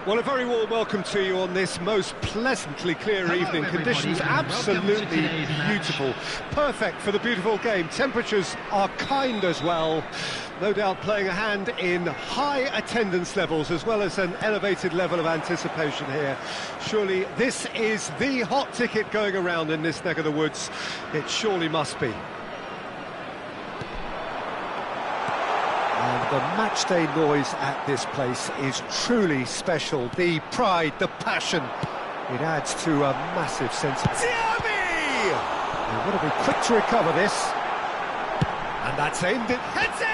Well, a very warm welcome to you on this most pleasantly clear evening. Conditions absolutely beautiful. Perfect for the beautiful game. Temperatures are kind as well. No doubt playing a hand in high attendance levels as well as an elevated level of anticipation here. Surely this is the hot ticket going around in this neck of the woods. It surely must be. And the matchday noise at this place is truly special. The pride, the passion, it adds to a massive sense of... Diaby! They've got to be quick to recover this. And that's aimed at... Heads it!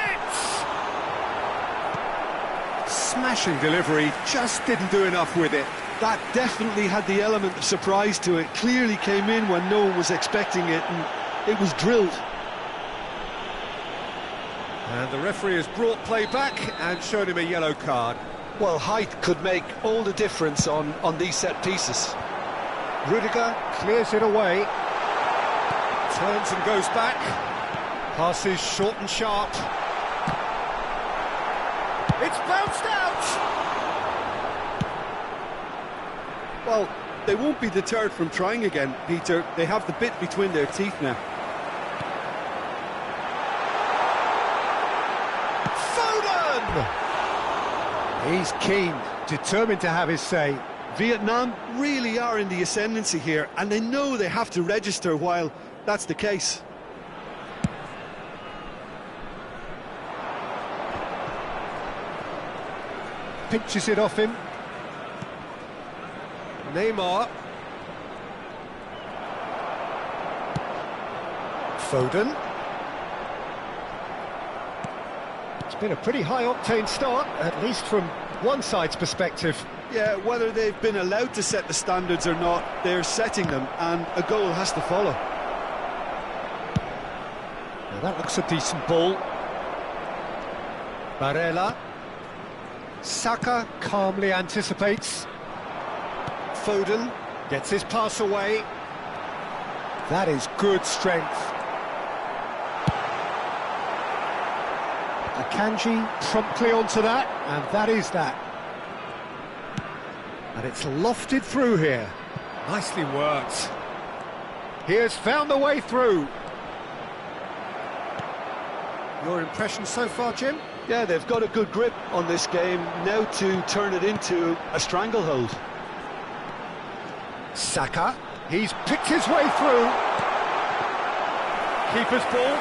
Smashing delivery, just didn't do enough with it. That definitely had the element of surprise to it. Clearly came in when no one was expecting it, and it was drilled. And the referee has brought play back and shown him a yellow card. Well, height could make all the difference on these set pieces. Rudiger clears it away. Turns and goes back. Passes short and sharp. It's bounced out! Well, they won't be deterred from trying again, Peter. They have the bit between their teeth now. He's keen, determined to have his say. Vietnam really are in the ascendancy here, and they know they have to register while that's the case. Pinches it off him. Neymar. Foden. It's been a pretty high-octane start, at least from one side's perspective. Yeah, whether they've been allowed to set the standards or not, they're setting them, and a goal has to follow. Now that looks a decent ball. Barella. Saka calmly anticipates. Foden gets his pass away. That is good strength. Akanji promptly onto that, and that is that. And it's lofted through here. Nicely worked. He has found the way through. Your impression so far, Jim? Yeah, they've got a good grip on this game, now to turn it into a stranglehold. Saka, he's picked his way through. Keeper's ball.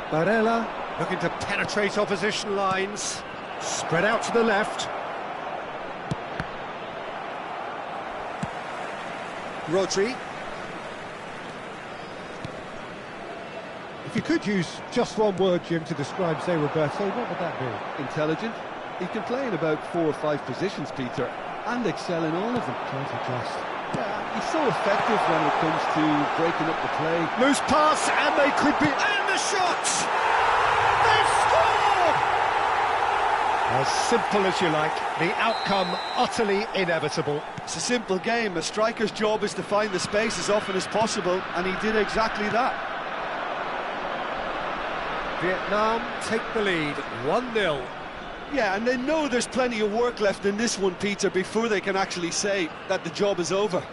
Barella looking to penetrate opposition lines. Spread out to the left. Rodri. If you could use just one word, Jim, to describe Zé Roberto, what would that be? Intelligent. He can play in about 4 or 5 positions, Peter, and excel in all of them. Trying to adjust. Yeah, he's so effective when it comes to breaking up the play. Loose pass, and they could be... And the shot! They've scored! As simple as you like, the outcome utterly inevitable. It's a simple game. A striker's job is to find the space as often as possible, and he did exactly that. Vietnam take the lead, 1-0. Yeah, and they know there's plenty of work left in this one, Peter, before they can actually say that the job is over.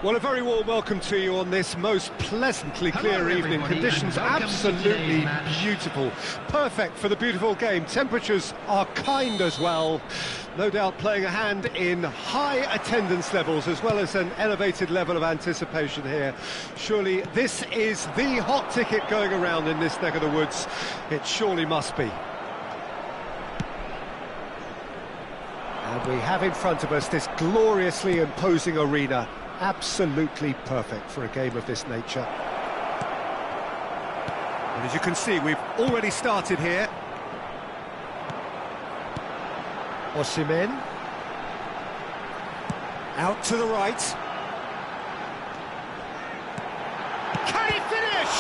Well, a very warm welcome to you on this most pleasantly clear evening. Conditions absolutely beautiful. Perfect for the beautiful game. Temperatures are kind as well. No doubt playing a hand in high attendance levels as well as an elevated level of anticipation here. Surely this is the hot ticket going around in this neck of the woods. It surely must be. And we have in front of us this gloriously imposing arena. Absolutely perfect for a game of this nature. And as you can see, we've already started here. Osimhen. Out to the right. Can he finish?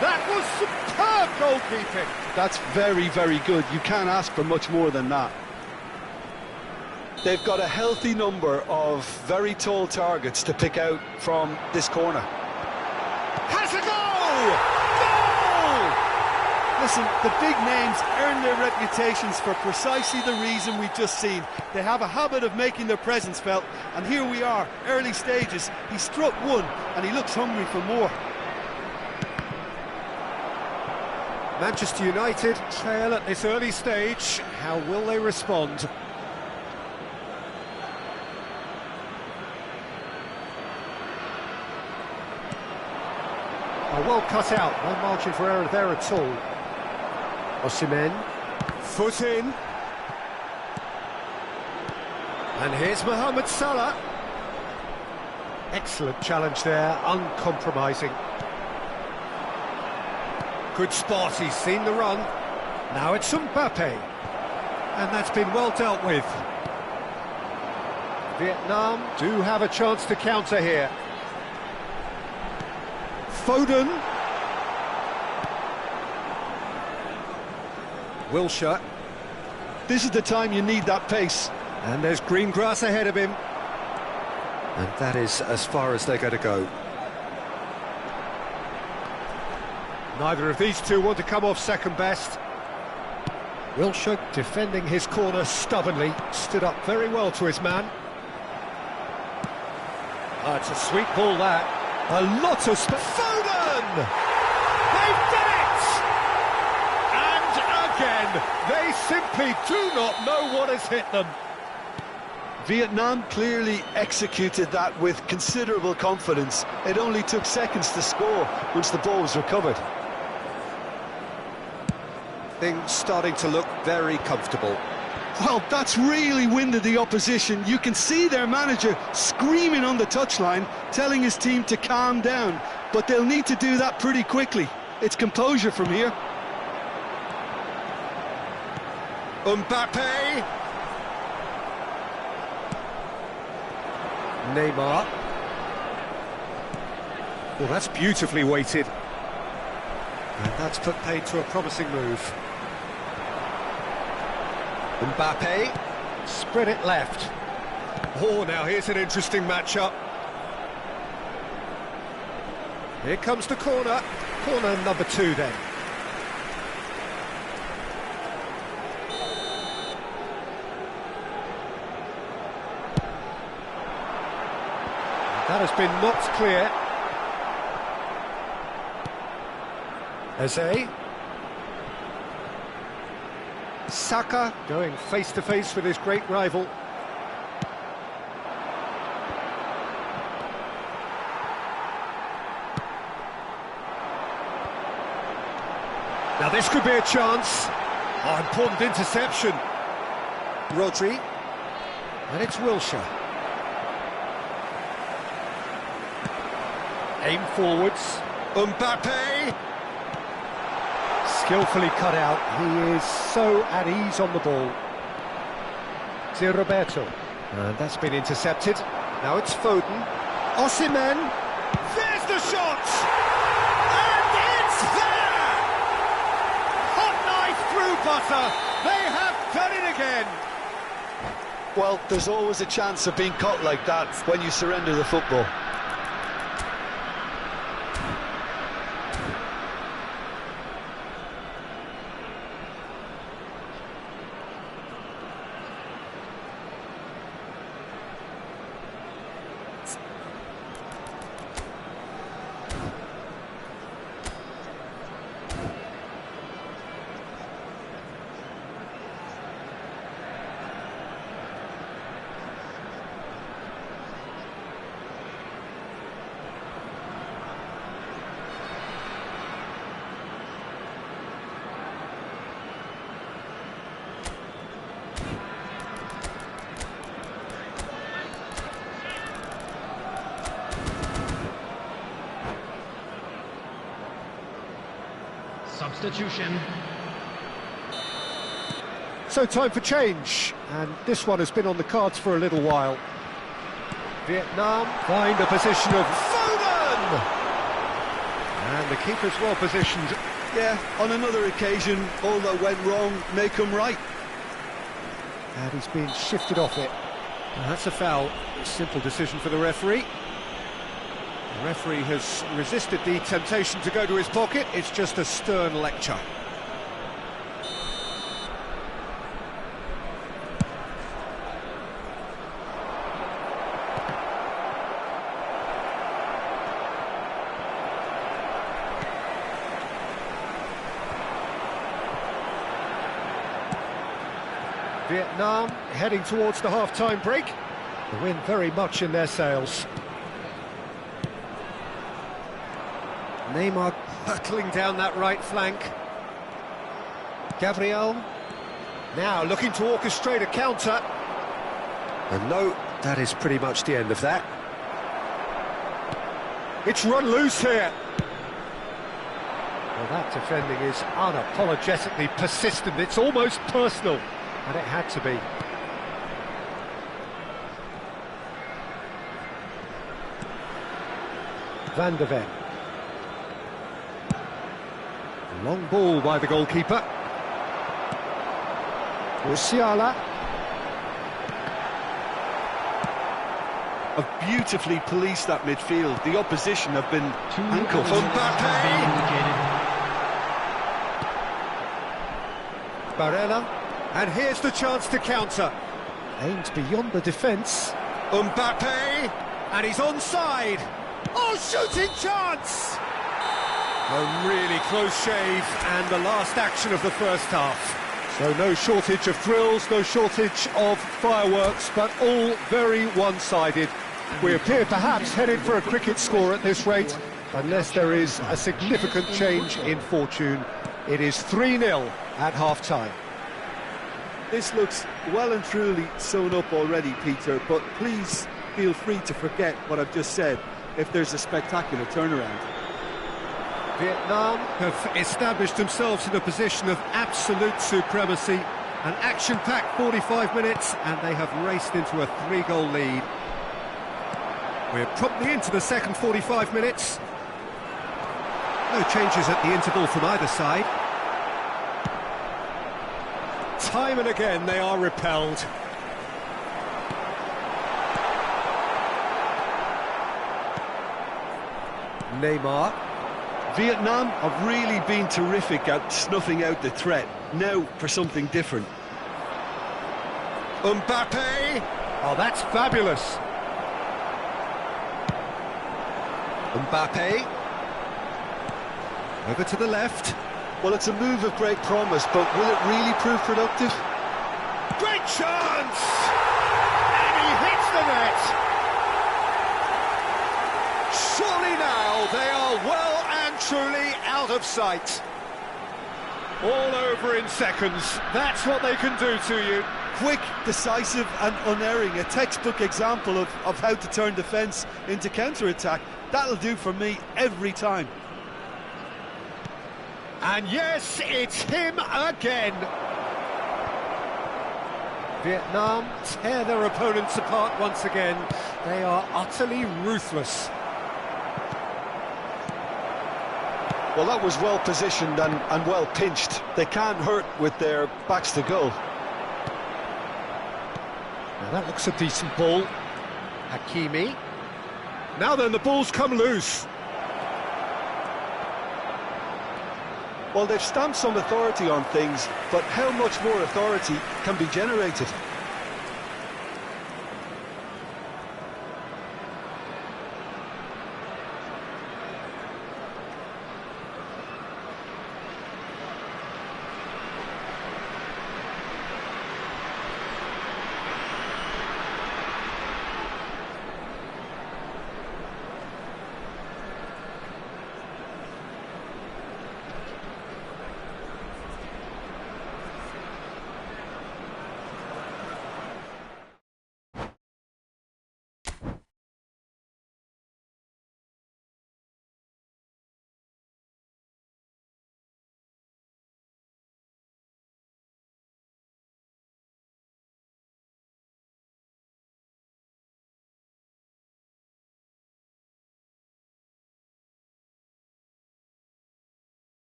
That was superb goalkeeping. That's very, very good. You can't ask for much more than that. They've got a healthy number of very tall targets to pick out from this corner. Has a goal! Goal! Listen, the big names earn their reputations for precisely the reason we've just seen. They have a habit of making their presence felt, and here we are, early stages. He struck one, and he looks hungry for more. Manchester United trail at this early stage. How will they respond? Well cut out, no margin for error there at all. Osimhen, foot in. And here's Mohamed Salah. Excellent challenge there, uncompromising. Good spot, he's seen the run. Now it's Mbappe. And that's been well dealt with. Vietnam do have a chance to counter here. Foden. Wilshere. This is the time you need that pace. And there's green grass ahead of him. And that is as far as they're going to go. Neither of these two want to come off second best. Wilshere defending his corner stubbornly. Stood up very well to his man. Oh, it's a sweet ball, that. A lot of Foden! They've done it! And again, they simply do not know what has hit them. Vietnam clearly executed that with considerable confidence. It only took seconds to score once the ball was recovered. Things starting to look very comfortable. Well, that's really winded the opposition. You can see their manager screaming on the touchline, telling his team to calm down. But they'll need to do that pretty quickly. It's composure from here. Mbappe. Neymar. Well, that's beautifully weighted. And that's put paid to a promising move. Mbappe, spread it left. Oh, now here's an interesting matchup. Here comes the corner. Corner number 2 then. That has been knocked clear. Eze. Saka going face-to-face with his great rival. Now this could be a chance. Oh, important interception. Rodri. And it's Wilshere. Aim forwards. Mbappe. Skillfully cut out. He is so at ease on the ball. To Roberto. And that's been intercepted. Now it's Foden. Osimhen. There's the shot! And it's there! Hot knife through butter. They have done it again. Well, there's always a chance of being caught like that when you surrender the football. Substitution. So time for change, and this one has been on the cards for a little while. Vietnam find a position of Foden! And the keeper's well positioned. Yeah, on another occasion, all that went wrong, make them right. And he's been shifted off it. And that's a foul. A simple decision for the referee. The referee has resisted the temptation to go to his pocket. It's just a stern lecture. Vietnam heading towards the half-time break. The wind very much in their sails. Neymar hurtling down that right flank. Gabriel now looking to orchestrate a counter. And no, that is pretty much the end of that. It's run loose here. Well, that defending is unapologetically persistent. It's almost personal. And it had to be. Van de Ven. Long ball by the goalkeeper. Musiala. Have beautifully policed that midfield. The opposition have been ankle. Barella. And here's the chance to counter. Aimed beyond the defence. Mbappe. And he's onside. Oh, shooting chance! A really close shave, and the last action of the first half. So no shortage of thrills, no shortage of fireworks, but all very one-sided. We appear perhaps headed for a cricket score at this rate, unless there is a significant change in fortune. It is 3-0 at half-time. This looks well and truly sewn up already, Peter, but please feel free to forget what I've just said if there's a spectacular turnaround. Vietnam have established themselves in a position of absolute supremacy. An action-packed 45 minutes, and they have raced into a 3-goal lead. We're promptly into the second 45 minutes. No changes at the interval from either side. Time and again they are repelled. Neymar. Vietnam have really been terrific at snuffing out the threat. Now for something different. Mbappe! Oh, that's fabulous. Mbappe. Over to the left. Well, it's a move of great promise, but will it really prove productive? Great chance! And he hits the net! Surely now they are well and truly out of sight. All over in seconds. That's what they can do to you. Quick, decisive and unerring. A textbook example of how to turn defence into counter-attack. That'll do for me every time. And yes, it's him again. Vietnam tear their opponents apart once again. They are utterly ruthless. Well, that was well positioned and well pinched. They can't hurt with their backs to goal. Now that looks a decent ball. Hakimi. Now then, the ball's come loose. Well, they've stamped some authority on things, but how much more authority can be generated?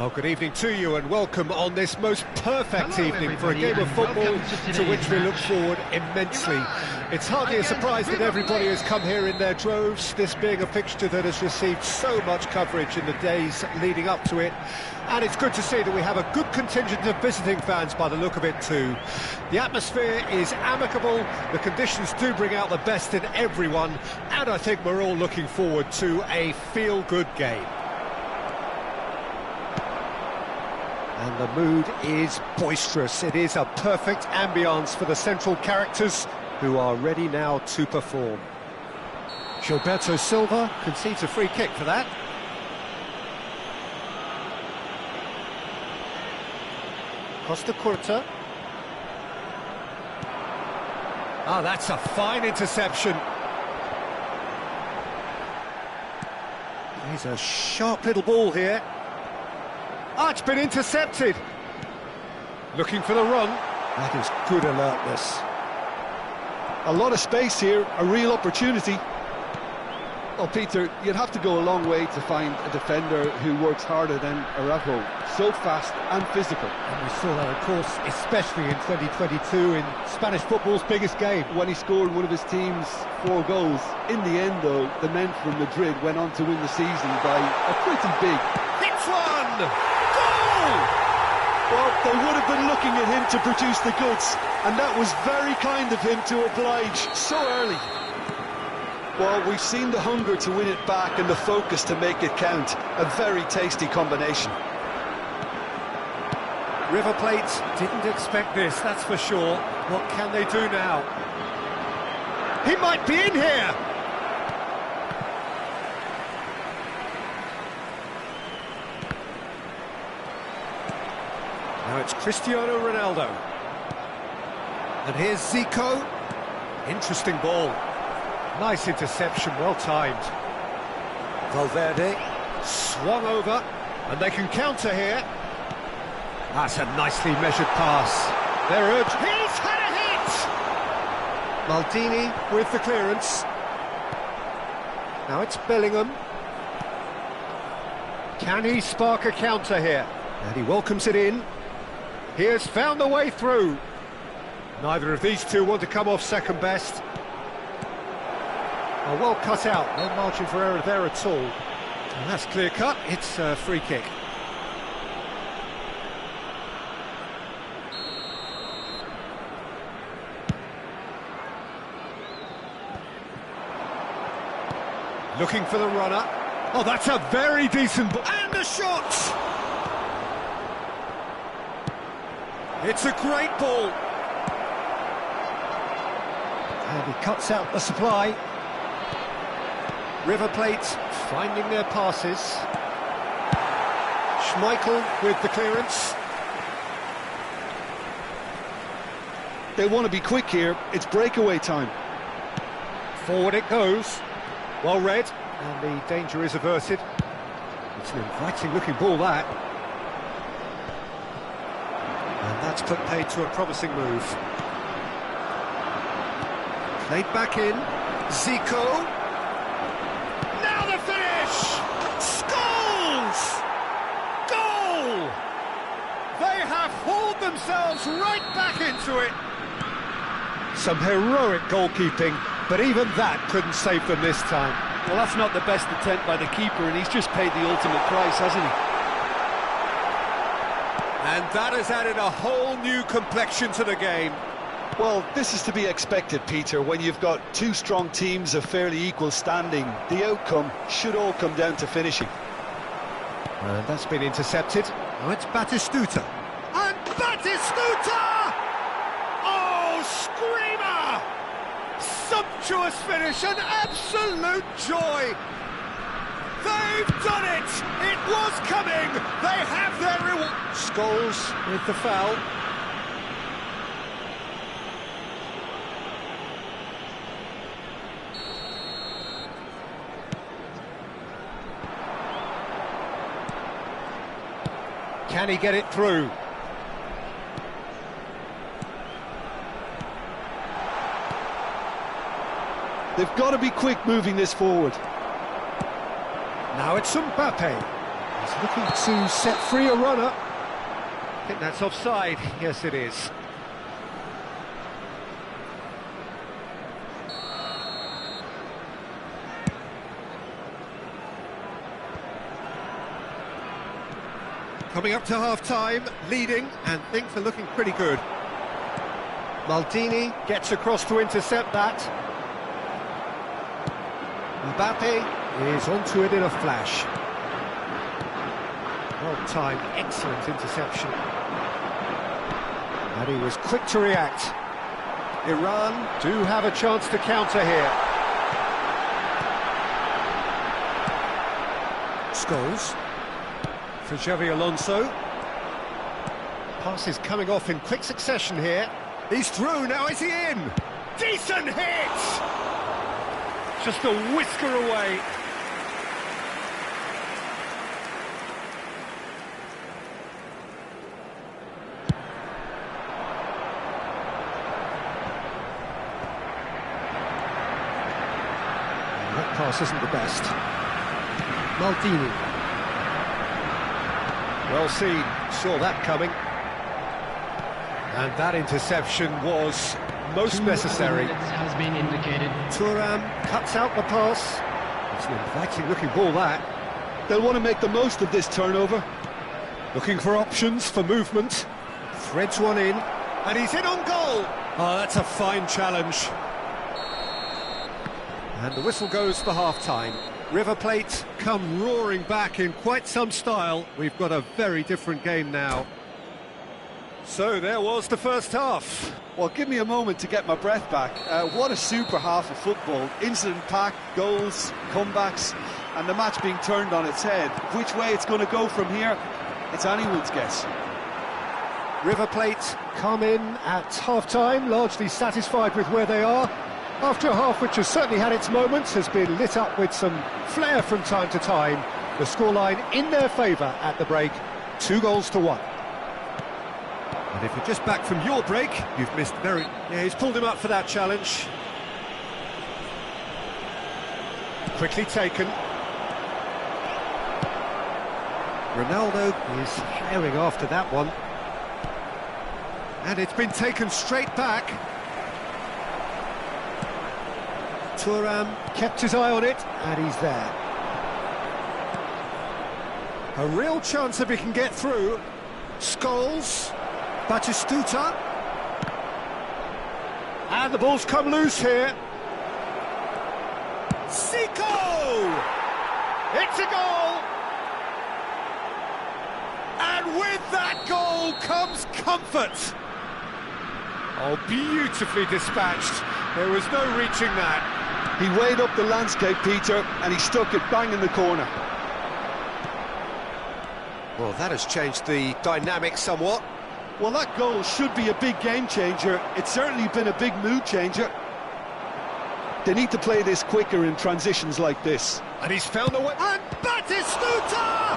Well, good evening to you and welcome on this most perfect evening for a game of football to which we look forward immensely. It's hardly a surprise that everybody has come here in their droves, this being a fixture that has received so much coverage in the days leading up to it. And it's good to see that we have a good contingent of visiting fans by the look of it too. The atmosphere is amicable, the conditions do bring out the best in everyone, and I think we're all looking forward to a feel-good game. And the mood is boisterous. It is a perfect ambience for the central characters who are ready now to perform. Gilberto Silva concedes a free kick for that. Costa Curta. Ah, that's a fine interception. He's a sharp little ball here. Ah, it's been intercepted. Looking for the run. That is good alertness. A lot of space here, a real opportunity. Well, Peter, you'd have to go a long way to find a defender who works harder than Araujo. So fast and physical. And we saw that, of course, especially in 2022 in Spanish football's biggest game. When he scored one of his team's 4 goals. In the end, though, the men from Madrid went on to win the season by a pretty big... Hits one! Well, they would have been looking at him to produce the goods, and that was very kind of him to oblige so early. Well, we've seen the hunger to win it back and the focus to make it count. A very tasty combination. River Plate didn't expect this, that's for sure. What can they do now? He might be in here! Now it's Cristiano Ronaldo. And here's Zico. Interesting ball. Nice interception, well timed. Valverde swung over, and they can counter here. That's a nicely measured pass. They're urged. He's had a hit! Maldini with the clearance. Now it's Bellingham. Can he spark a counter here? And he welcomes it in. He has found the way through. Neither of these two want to come off second best. Oh, well cut out, no margin for error there at all. And that's clear cut, it's a free kick. Looking for the runner. Oh, that's a very decent ball. And the shot! It's a great ball. And he cuts out the supply. River Plate finding their passes. Schmeichel with the clearance. They want to be quick here. It's breakaway time. Forward it goes. Well read. And the danger is averted. It's an inviting looking ball, that. And that's put paid to a promising move. Played back in. Zico. Now the finish! Scholes! Goal! They have hauled themselves right back into it. Some heroic goalkeeping, but even that couldn't save them this time. Well, that's not the best attempt by the keeper, and he's just paid the ultimate price, hasn't he? And that has added a whole new complexion to the game. Well, this is to be expected, Peter. When you've got two strong teams of fairly equal standing, the outcome should all come down to finishing. And that's been intercepted. Now it's Batistuta. And Batistuta! Oh, screamer! Sumptuous finish, an absolute joy! They've done it! It was coming! They have their reward! Scholes with the foul. Can he get it through? They've got to be quick moving this forward. Now it's Mbappe. He's looking to set free a runner. I think that's offside. Yes, it is. Coming up to half-time, leading, and things are looking pretty good. Maldini gets across to intercept that. Mbappe is onto it in a flash. Well-timed, excellent interception. And he was quick to react. Iran do have a chance to counter here. Scholes. For Xavi Alonso. Pass is coming off in quick succession here. He's through, now is he in? Decent hit! Just a whisker away. That pass isn't the best. Maldini. Well seen, saw that coming. And that interception was most necessary. Has been indicated. Thuram cuts out the pass. It's an inviting looking ball, that. They'll want to make the most of this turnover. Looking for options for movement. Threads one in, and he's in on goal. Oh, that's a fine challenge. And the whistle goes for half-time. River Plate come roaring back in quite some style. We've got a very different game now. So there was the first half. Well, give me a moment to get my breath back. What a super half of football. Incident-packed, goals, comebacks, and the match being turned on its head. Which way it's going to go from here, it's anyone's guess. River Plate come in at half-time, largely satisfied with where they are. After a half which has certainly had its moments, has been lit up with some flair from time to time. The scoreline in their favour at the break, 2-1. And if you're just back from your break, you've missed very... Yeah, he's pulled him up for that challenge. Quickly taken. Ronaldo is herring after that one. And it's been taken straight back. Thuram kept his eye on it, and he's there. A real chance if he can get through. Scholes, Batistuta. And the ball's come loose here. Zico! It's a goal! And with that goal comes comfort. Oh, beautifully dispatched. There was no reaching that. He weighed up the landscape, Peter, and he stuck it bang in the corner. Well, that has changed the dynamic somewhat. Well, that goal should be a big game changer. It's certainly been a big mood changer. They need to play this quicker in transitions like this. And he's found a way. And Batistuta!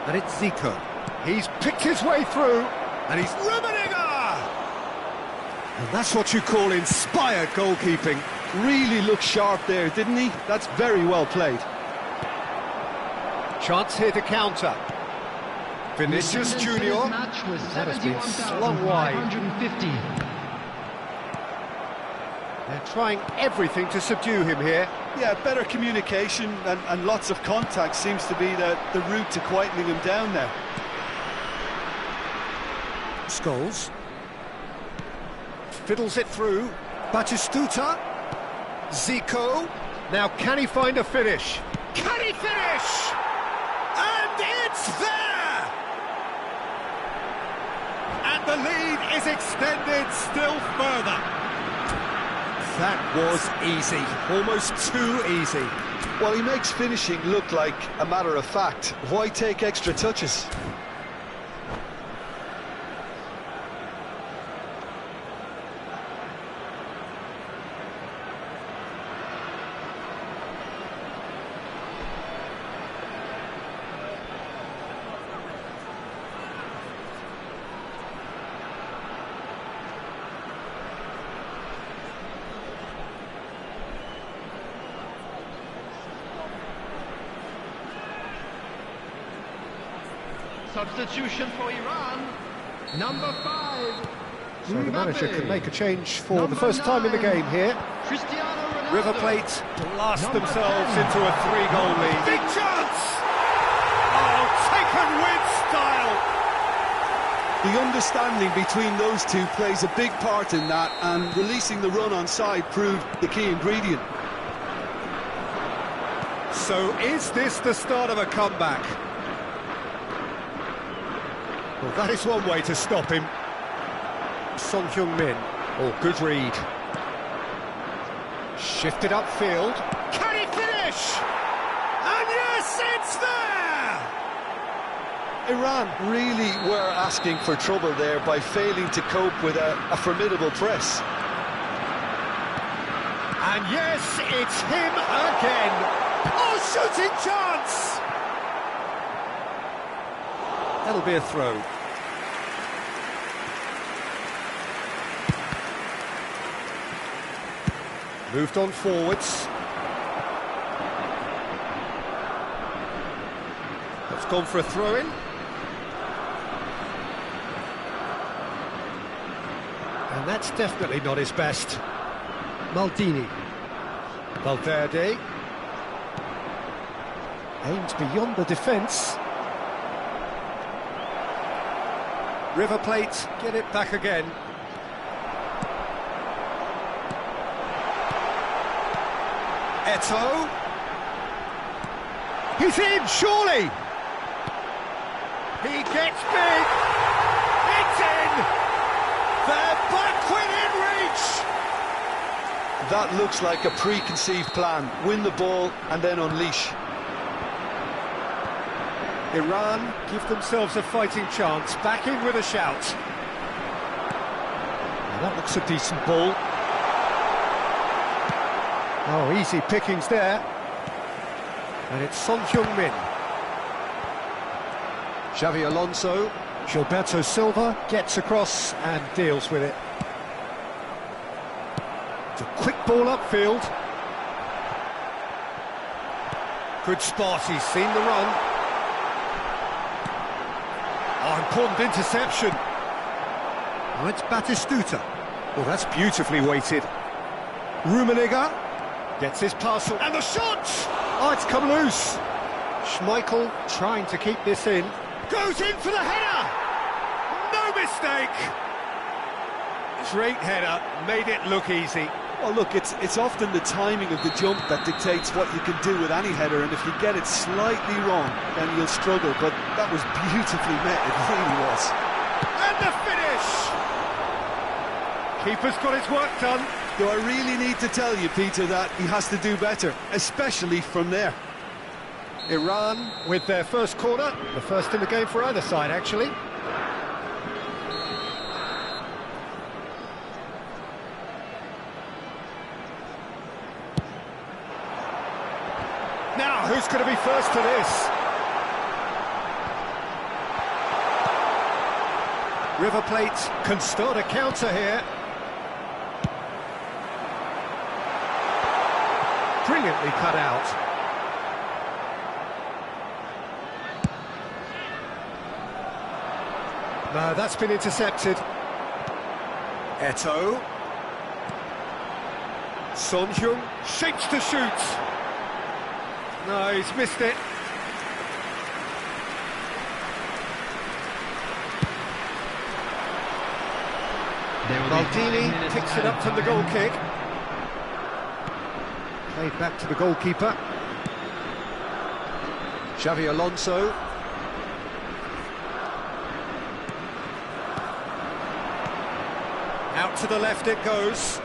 And it's Zico. He's picked his way through, and he's Rummenigge! And that's what you call inspired goalkeeping. Really looked sharp there, didn't he? That's very well played. Chance here to counter. Vinicius Junior. That has been slung wide. They're trying everything to subdue him here. Yeah, better communication and lots of contact seems to be the route to quietening him down now. Scholes fiddles it through. Batistuta. Zico. Now can he find a finish? Can he finish? And it's there! And the lead is extended still further. That was easy, almost too easy. Well, he makes finishing look like a matter of fact. Why take extra touches? Substitution for Iran, number 5. So the manager can make a change for the first time in the game here. River Plate blast themselves into a 3-goal lead. Big chance! Oh, taken with style! The understanding between those two plays a big part in that, and releasing the run on side proved the key ingredient. So is this the start of a comeback? Well, that is one way to stop him. Trungmk. Oh, good read. Shifted upfield. Can he finish? And yes, it's there! Iran really were asking for trouble there by failing to cope with a formidable press. And yes, it's him again. Oh, shooting chance! That'll be a throw. Moved on forwards. That's gone for a throw-in. And that's definitely not his best. Maldini. Valverde. Aimed beyond the defence. River Plate get it back again. Eto'o. He's in, surely! He gets big! It's in! They're back within reach! That looks like a preconceived plan. Win the ball and then unleash. Iran give themselves a fighting chance, back in with a shout. Now that looks a decent ball. Oh, easy pickings there. And it's Trungmk. Xavi Alonso. Gilberto Silva gets across and deals with it. It's a quick ball upfield. Good spot, he's seen the run. Oh, important interception. Oh, it's Batistuta. Oh, that's beautifully weighted. Rummenigge gets his parcel. And the shot! Oh, it's come loose. Trungmk trying to keep this in. Goes in for the header! No mistake! Great header, made it look easy. Well, look, it's often the timing of the jump that dictates what you can do with any header, and if you get it slightly wrong, then you'll struggle, but that was beautifully met, it really was. And the finish! Keeper's got his work done. Do I really need to tell you, Peter, that he has to do better, especially from there? Iran with their first corner, the first in the game for either side, actually. Now, who's going to be first to this? River Plate can start a counter here. Brilliantly cut out. No, that's been intercepted. Eto'o. Trungmk shapes to shoot. No, he's missed it. Maldini picks it up from the goal kick. Played back to the goalkeeper. Xavi Alonso. Out to the left it goes.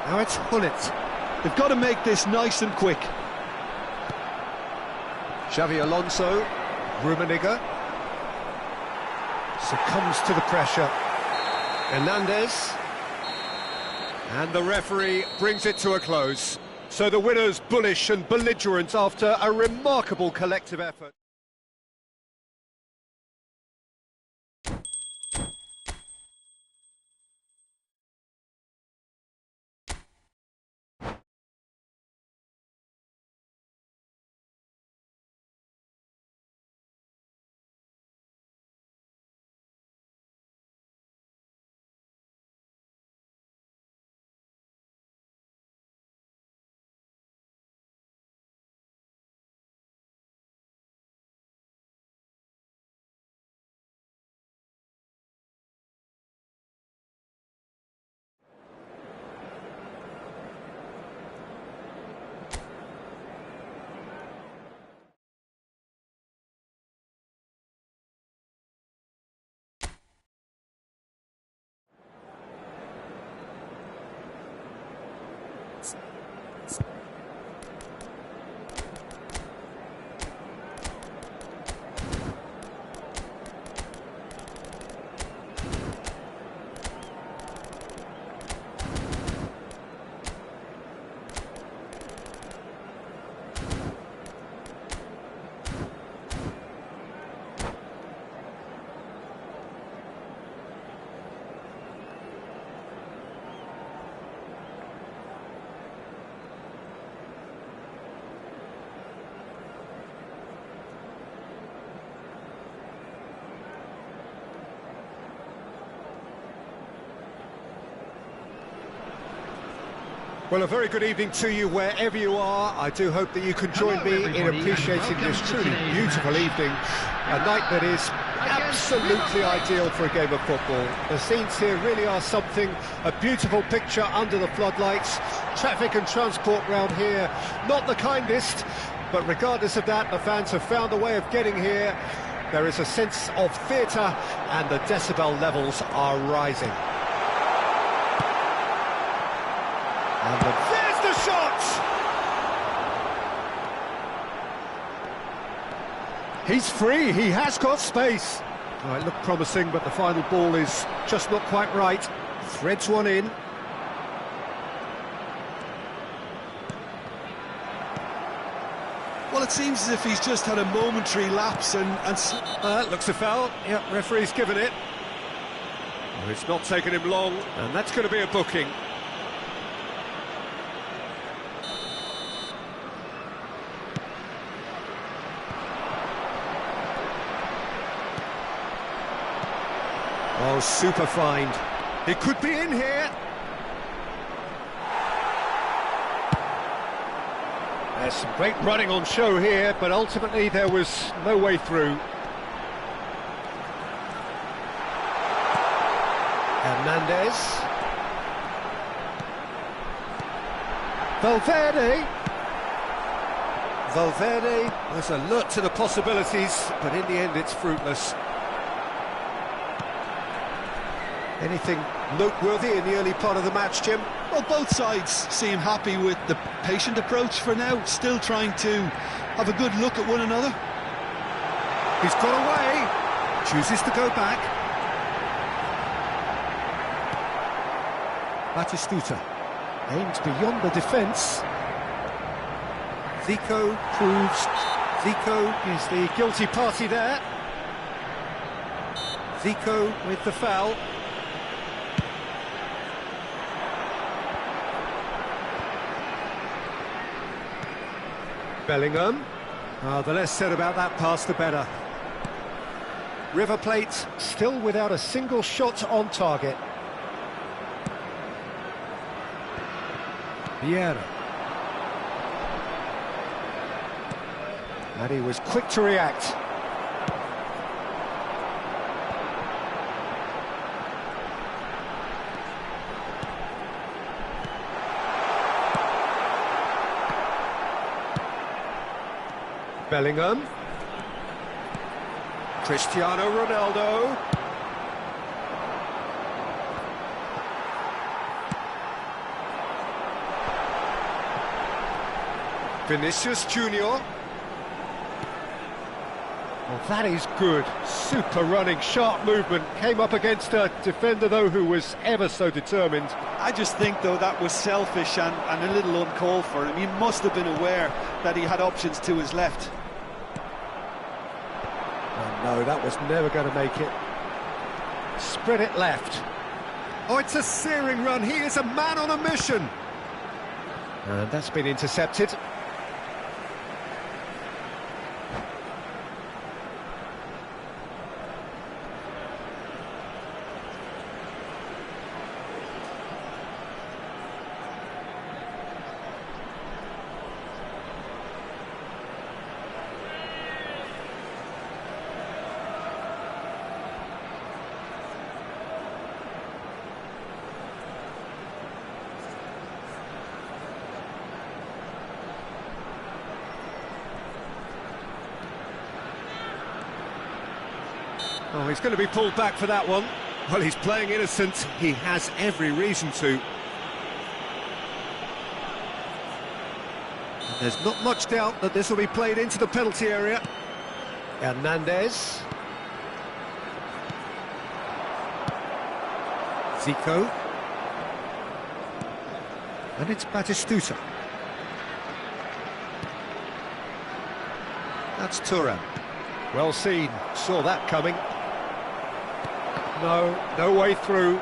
Now it's Hullet. They've got to make this nice and quick. Xavi Alonso. Rummenigge. Succumbs to the pressure. Hernandez. And the referee brings it to a close. So the winner's bullish and belligerent after a remarkable collective effort. Well, a very good evening to you wherever you are. I do hope that you can join me in appreciating this truly beautiful evening. A night that is absolutely ideal for a game of football. The scenes here really are something, a beautiful picture under the floodlights. Traffic and transport round here, not the kindest, but regardless of that, the fans have found a way of getting here. There is a sense of theatre and the decibel levels are rising. And there's the shot! He's free, he has got space. Oh, it looked promising, but the final ball is just not quite right. Threads one in. Well, it seems as if he's just had a momentary lapse and looks a foul. Yep, referee's given it. Well, it's not taken him long, and that's going to be a booking. Oh, super find. It could be in here. There's some great running on show here, but ultimately there was no way through. Hernandez. Valverde was alert to the possibilities, but in the end it's fruitless. Anything noteworthy in the early part of the match, Jim? Well, both sides seem happy with the patient approach for now, still trying to have a good look at one another. He's got away, chooses to go back. Batistuta aims beyond the defence. Zico is the guilty party there. Zico with the foul. Bellingham. The less said about that pass, the better. River Plate still without a single shot on target. Vieira. And he was quick to react. Bellingham. Cristiano Ronaldo. Vinicius Junior. Well, that is good. Super running, sharp movement. Came up against a defender, though, who was ever so determined. I just think, though, that was selfish and a little uncalled for him. He must have been aware that he had options to his left. Oh, no, that was never going to make it. Spread it left. Oh, it's a searing run. He is a man on a mission. And that's been intercepted. Oh, he's going to be pulled back for that one. Well, he's playing innocent. He has every reason to. And there's not much doubt that this will be played into the penalty area. Hernandez. Zico. And it's Batistuta. That's Thuram. Well seen, saw that coming. No way through.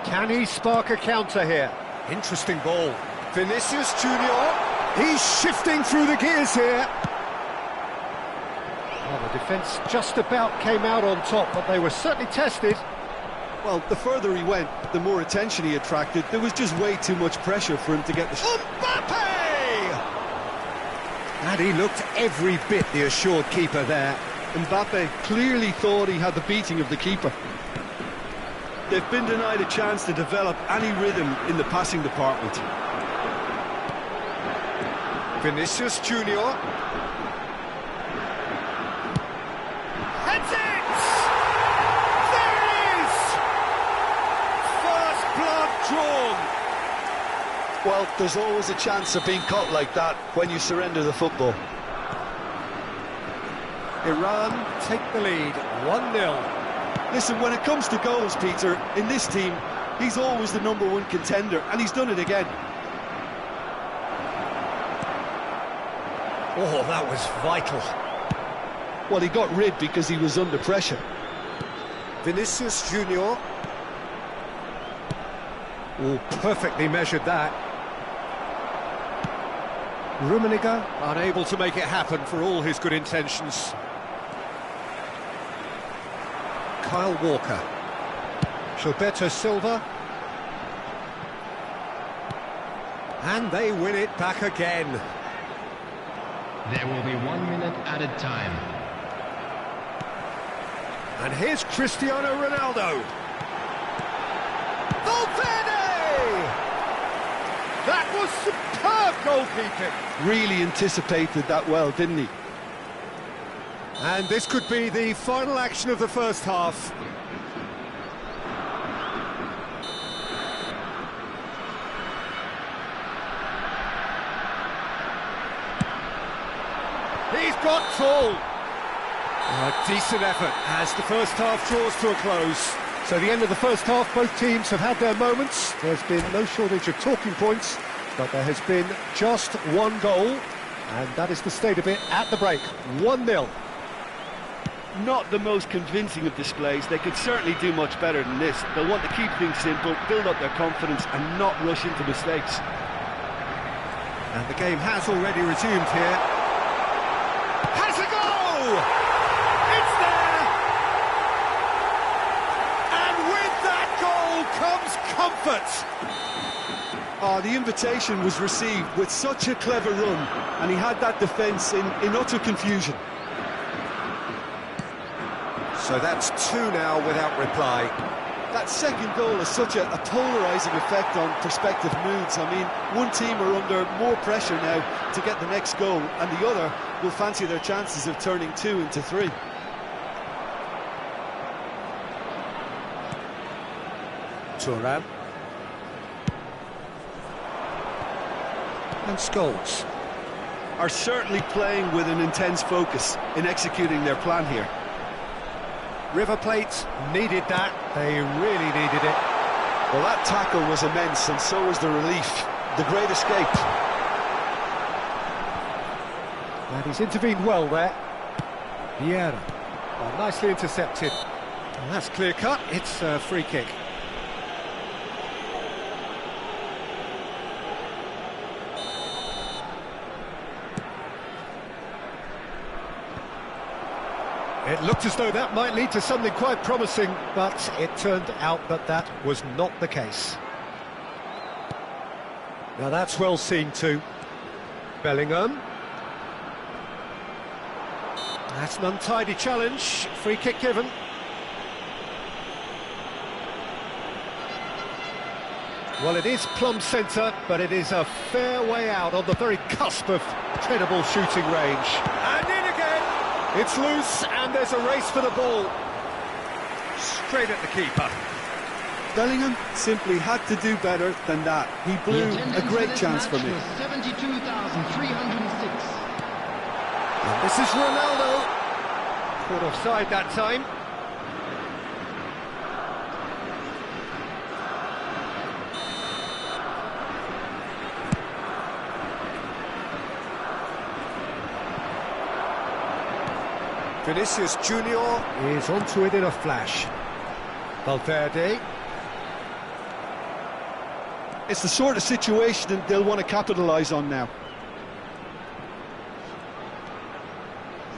Can he spark a counter here? Interesting ball. Vinicius Junior, he's shifting through the gears here. Well, the defence just about came out on top, but they were certainly tested. Well, the further he went, the more attention he attracted. There was just way too much pressure for him to get the shot. Mbappe! And he looked every bit the assured keeper there. Mbappe clearly thought he had the beating of the keeper. They've been denied a chance to develop any rhythm in the passing department. Vinicius Junior. Heads it! There it is! First blood drawn. Well, there's always a chance of being caught like that when you surrender the football. Iran take the lead, 1-0. Listen, when it comes to goals, Peter, in this team, he's always the #1 contender, and he's done it again. Oh, that was vital. Well, he got rid because he was under pressure. Vinicius Junior. Oh, perfectly measured that. Rummenigge unable to make it happen for all his good intentions. Kyle Walker. Gilberto Silva. And they win it back again. There will be 1 minute added time. And here's Cristiano Ronaldo. Valverde! That was superb goalkeeping. Really anticipated that well, didn't he? And this could be the final action of the first half. He's got full. A decent effort as the first half draws to a close. So the end of the first half, both teams have had their moments. There's been no shortage of talking points, but there has been just one goal, and that is the state of it at the break. 1-0. Not the most convincing of displays. They could certainly do much better than this. They'll want to keep things simple, build up their confidence and not rush into mistakes. And the game has already resumed here. Has a goal! It's there! And with that goal comes comfort! Oh, the invitation was received with such a clever run, and he had that defence in utter confusion. So that's 2 now without reply. That second goal has such a polarising effect on prospective moods. I mean, one team are under more pressure now to get the next goal, and the other will fancy their chances of turning 2 into 3. Turan. And Scholes are certainly playing with an intense focus in executing their plan here. River Plate needed that. They really needed it. Well, that tackle was immense, and so was the relief. The great escape. And he's intervened well there. Vieira. Well, nicely intercepted. And that's clear cut. It's a free kick. It looked as though that might lead to something quite promising, but it turned out that that was not the case. Now that's well seen too. Bellingham. That's an untidy challenge. Free kick given. Well, it is plumb centre, but it is a fair way out on the very cusp of credible shooting range. And in again! It's loose, and there's a race for the ball. Straight at the keeper. Bellingham simply had to do better than that. He blew a great chance for me. 72,306. And this is Ronaldo. Caught offside that time. Vinicius Junior is onto it in a flash. Valverde. It's the sort of situation that they'll want to capitalise on now.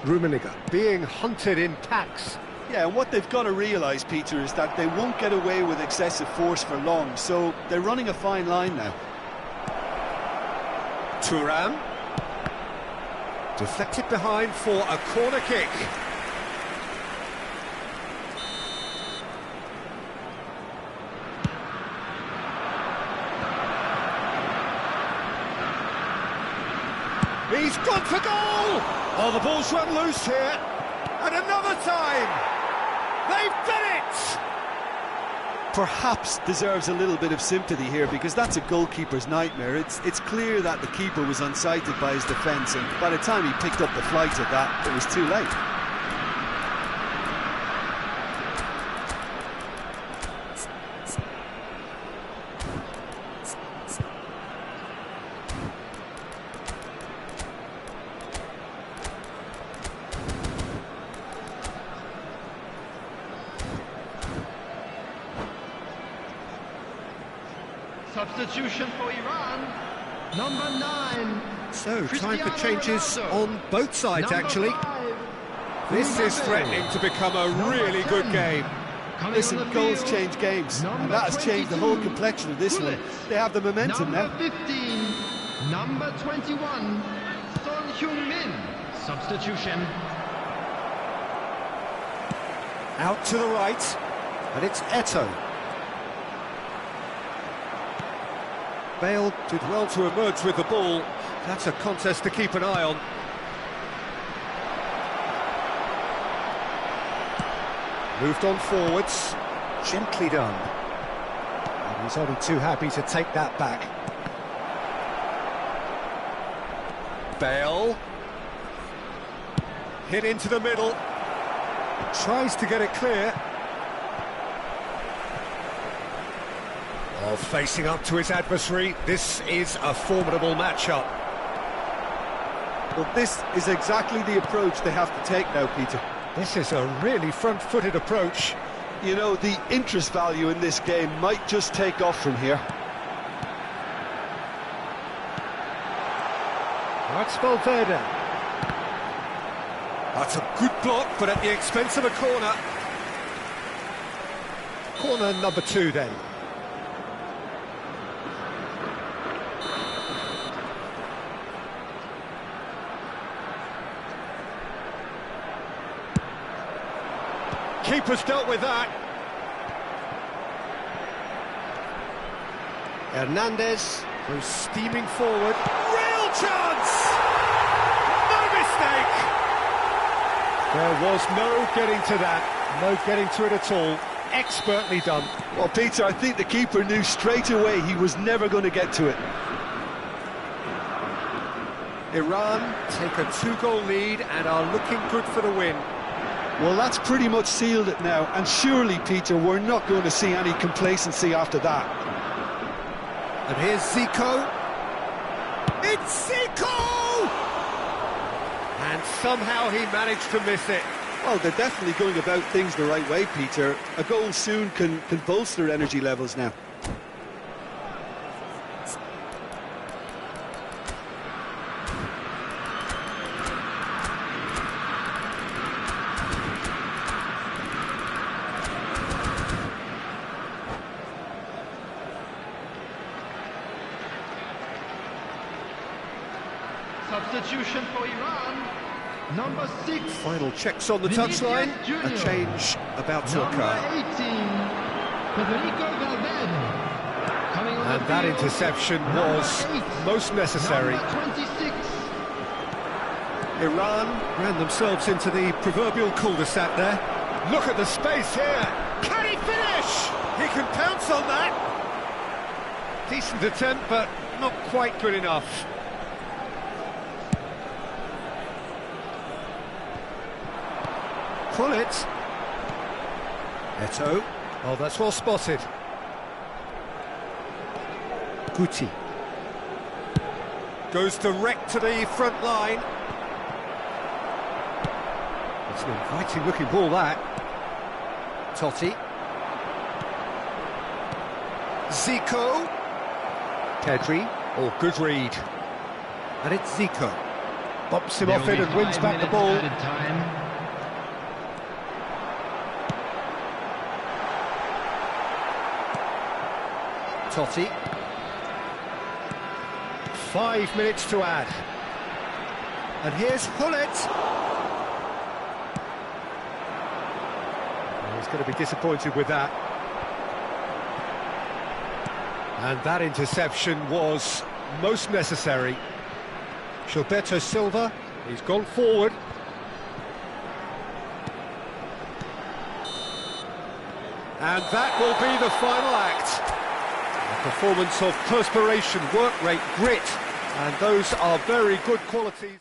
Trungmk being hunted in packs. Yeah, and what they've got to realise, Peter, is that they won't get away with excessive force for long, so they're running a fine line now. Turan. Deflected behind for a corner kick. He's gone for goal! Oh, the ball's run loose here. And another time! They've done it! Perhaps deserves a little bit of sympathy here, because that's a goalkeeper's nightmare. It's clear that the keeper was unsighted by his defence, and by the time he picked up the flight of that, it was too late. Substitution for Iran, number 9. So, time for changes Ronaldo. on both sides, Number actually. 5. This is threatening to become a really good game. Coming Listen, on the goals field, change games, number and that has changed the whole 22, complexion of this one. Bullets. They have the momentum number now. 15, number 21, Trungmk, substitution. Out to the right, and it's Eto. Bale did well to emerge with the ball. That's a contest to keep an eye on. Moved on forwards, gently done. And he's only too happy to take that back. Bale. Hit into the middle. Tries to get it clear. Oh, facing up to his adversary. This is a formidable matchup. Well, this is exactly the approach they have to take now, Peter. This is a really front-footed approach. You know, the interest value in this game might just take off from here. That's Valverde. That's a good block, but at the expense of a corner. Corner number 2 then. Keeper's dealt with that. Hernandez goes steaming forward. Real chance! No mistake! There was no getting to that. No getting to it at all. Expertly done. Well, Peter, I think the keeper knew straight away he was never going to get to it. Iran take a 2-goal lead and are looking good for the win. Well, that's pretty much sealed it now, and surely, Peter, we're not going to see any complacency after that. And here's Zico. It's Zico! And somehow he managed to miss it. Well, they're definitely going about things the right way, Peter. A goal soon can bolster energy levels now. Substitution for Iran. Number 6. Final checks on the touchline. A change about to Number occur. 18. Federico Valverde. Coming on And the that field. interception Number was 8. most necessary. Number 26. Iran ran themselves into the proverbial cul-de-sac there. Look at the space here. Can he finish? He can pounce on that. Decent attempt, but not quite good enough. Pull it. Eto. Oh, that's well spotted. Guti. Goes direct to the front line. It's an inviting looking ball, that. Totti. Zico. Pedri. Oh, good read. And it's Zico. Bumps him off it and wins back the ball. Totti. 5 minutes to add. And here's Hullet. Oh, he's going to be disappointed with that. And that interception was most necessary. Gilberto Silva, he's gone forward. And that will be the final act. A performance of perspiration, work rate, grit, and those are very good qualities.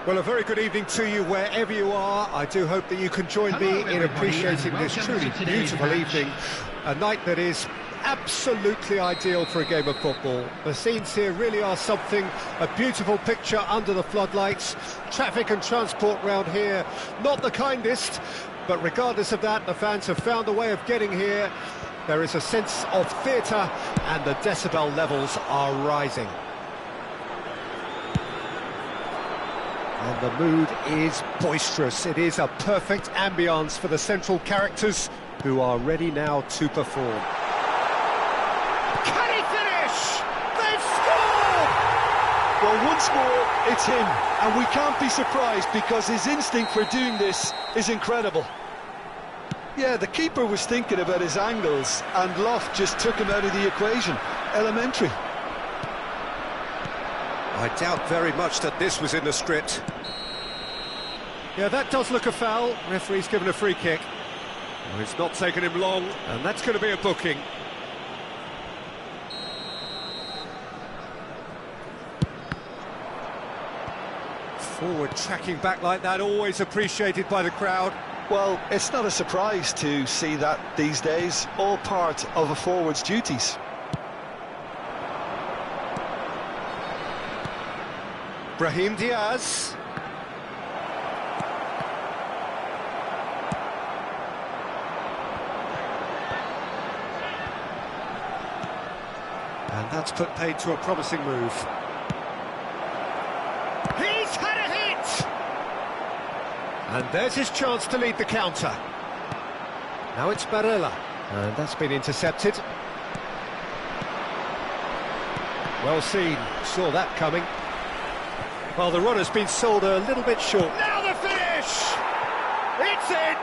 Well, a very good evening to you wherever you are. I do hope that you can join me in appreciating this truly beautiful evening. A night that is absolutely ideal for a game of football. The scenes here really are something, a beautiful picture under the floodlights. Traffic and transport round here, not the kindest, but regardless of that, the fans have found a way of getting here. There is a sense of theatre and the decibel levels are rising. And the mood is boisterous. It is a perfect ambience for the central characters who are ready now to perform. Can he finish? They've scored! Well, once more, it's him, and we can't be surprised because his instinct for doing this is incredible. Yeah, the keeper was thinking about his angles, and Loft just took him out of the equation. Elementary. I doubt very much that this was in the script. Yeah, that does look a foul. Referee's given a free kick. Well, it's not taken him long, and that's going to be a booking. Forward tracking back like that, always appreciated by the crowd. Well, it's not a surprise to see that these days, all part of a forward's duties. Brahim Diaz. And that's put paid to a promising move. He's had a hit! And there's his chance to lead the counter. Now it's Barella. And that's been intercepted. Well seen, saw that coming. Well, the run has been sold a little bit short. Now the finish! It's in!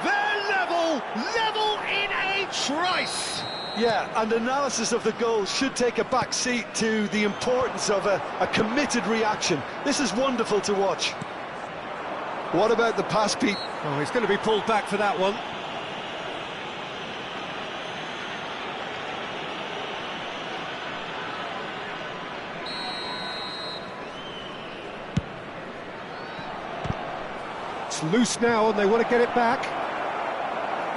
They're level in a trice! Yeah, and analysis of the goal should take a back seat to the importance of a committed reaction. This is wonderful to watch. What about the pass, Pete? Oh, he's going to be pulled back for that one. It's loose now and they want to get it back.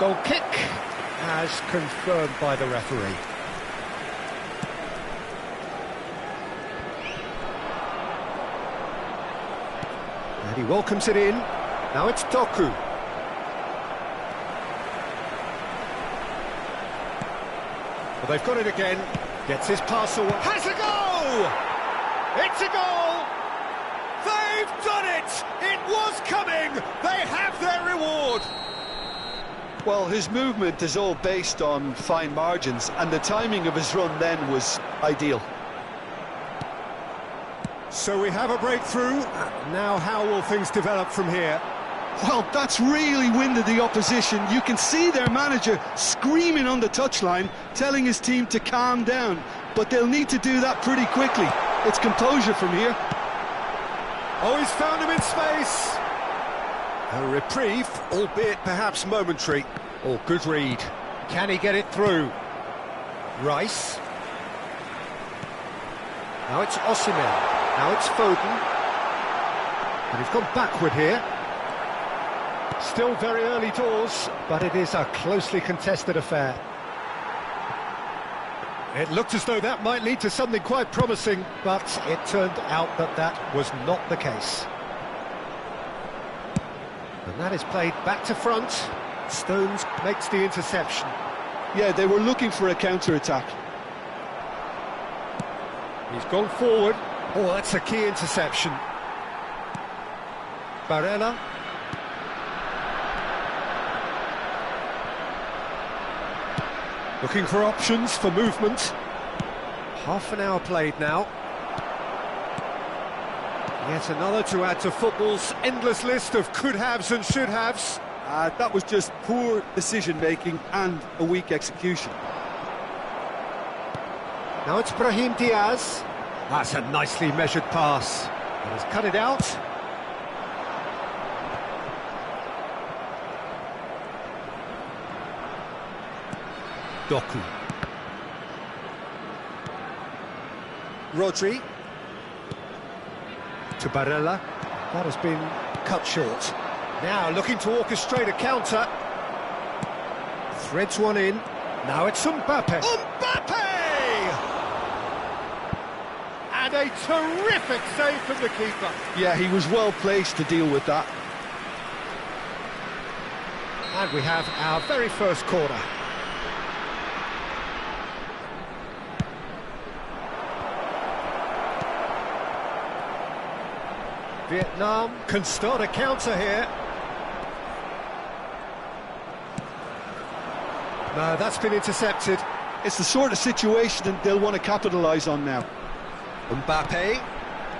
Goal kick as confirmed by the referee. And he welcomes it in. Now it's Doku. Well, they've got it again. Gets his pass away. Has a goal! It's a goal! They've done it! It was coming! They have their reward! Well, his movement is all based on fine margins, and the timing of his run then was ideal. So we have a breakthrough. Now how will things develop from here? Well, that's really winded the opposition. You can see their manager screaming on the touchline, telling his team to calm down. But they'll need to do that pretty quickly. It's composure from here. Oh, he's found him in space. A reprieve, albeit perhaps momentary. Oh, good read. Can he get it through? Rice. Now it's Osimhen. Now it's Foden. And he's gone backward here. Still very early doors, but it is a closely contested affair. It looked as though that might lead to something quite promising, but it turned out that that was not the case. And that is played back to front. Stones makes the interception. Yeah, they were looking for a counter-attack. He's gone forward. Oh, that's a key interception. Barella. Looking for options for movement. Half an hour played now. Yet another to add to football's endless list of could-haves and should-haves. That was just poor decision-making and a weak execution. Now it's Brahim Diaz. That's a nicely measured pass. He has cut it out. Doku. Rodri. to Barella. That has been cut short. Now looking to orchestrate a counter. Threads one in. Now it's Mbappe. Mbappe! And a terrific save from the keeper. Yeah, he was well placed to deal with that. And we have our very first corner. Vietnam can start a counter here. No, that's been intercepted. It's the sort of situation that they'll want to capitalise on now. Mbappe.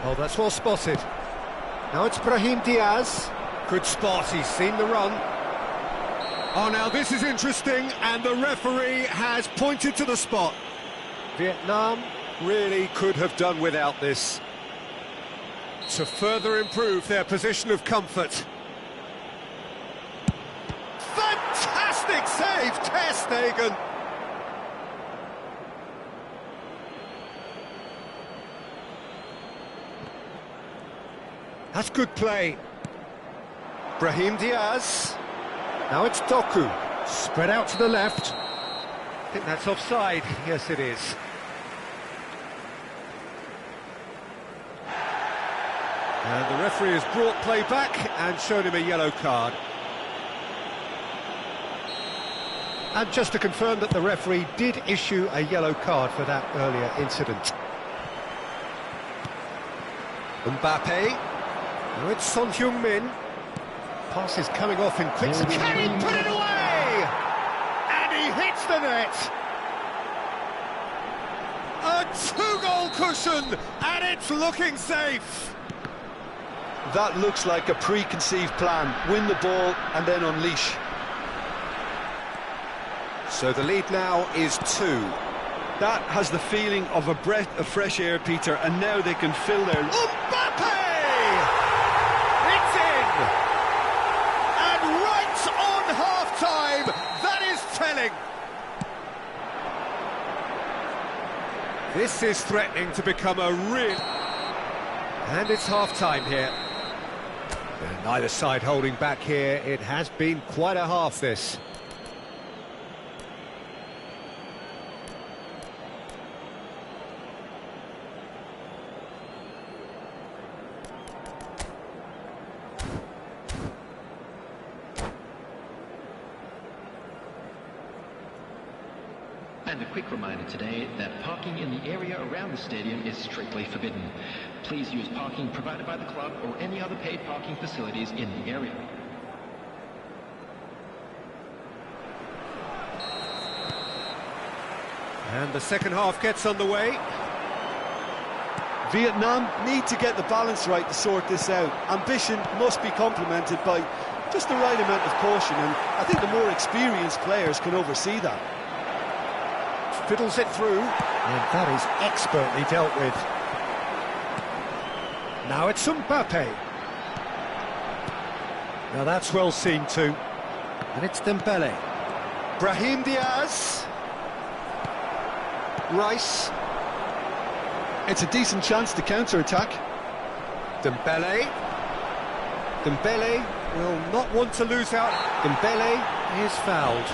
Oh, that's well spotted. Now it's Brahim Diaz. Good spot, he's seen the run. Oh, now this is interesting, and the referee has pointed to the spot. Vietnam really could have done without this to further improve their position of comfort. Fantastic save, Ter Stegen. That's good play. Brahim Diaz. Now it's Doku. Spread out to the left. I think that's offside. Yes, it is. And the referee has brought play back and shown him a yellow card. And just to confirm that the referee did issue a yellow card for that earlier incident. Mbappe. Now it's Son Heung-min. Pass is coming off in quick succession. Can he put it away? And he hits the net. A two-goal cushion, and it's looking safe. That looks like a preconceived plan. Win the ball and then unleash. So the lead now is 2. That has the feeling of a breath of fresh air, Peter, and now they can fill their... Mbappe! It's in! And right on half-time, that is telling. This is threatening to become a real... And it's half-time here. And neither side holding back here. It has been quite a half, this. And a quick reminder today that parking in the area around the stadium is strictly forbidden. Please use parking provided by the club or any other paid parking facilities in the area. And the second half gets underway. Vietnam need to get the balance right to sort this out. Ambition must be complemented by just the right amount of caution, and I think the more experienced players can oversee that. Fiddles it through, and that is expertly dealt with. Now it's Mbappe. Now that's well seen too. And it's Dembele. Brahim Diaz. Rice. It's a decent chance to counter-attack. Dembele. Dembele will not want to lose out. Dembele is fouled.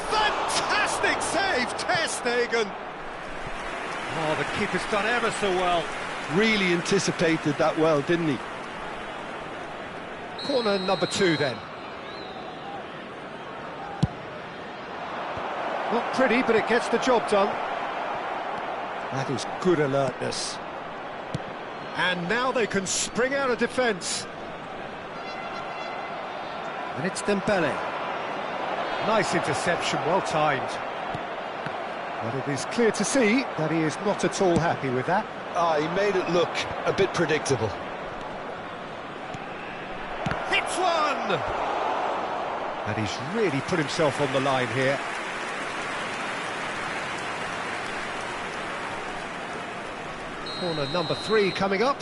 Fantastic save, Ter Stegen. Oh, the keeper's done ever so well. Really anticipated that well, didn't he? Corner number 2 then. Not pretty, but it gets the job done. That is good alertness. And now they can spring out of defence. And it's Dembele. Nice interception, well timed. But it is clear to see that he is not at all happy with that. He made it look a bit predictable. Hits one! And he's really put himself on the line here. Corner number 3 coming up.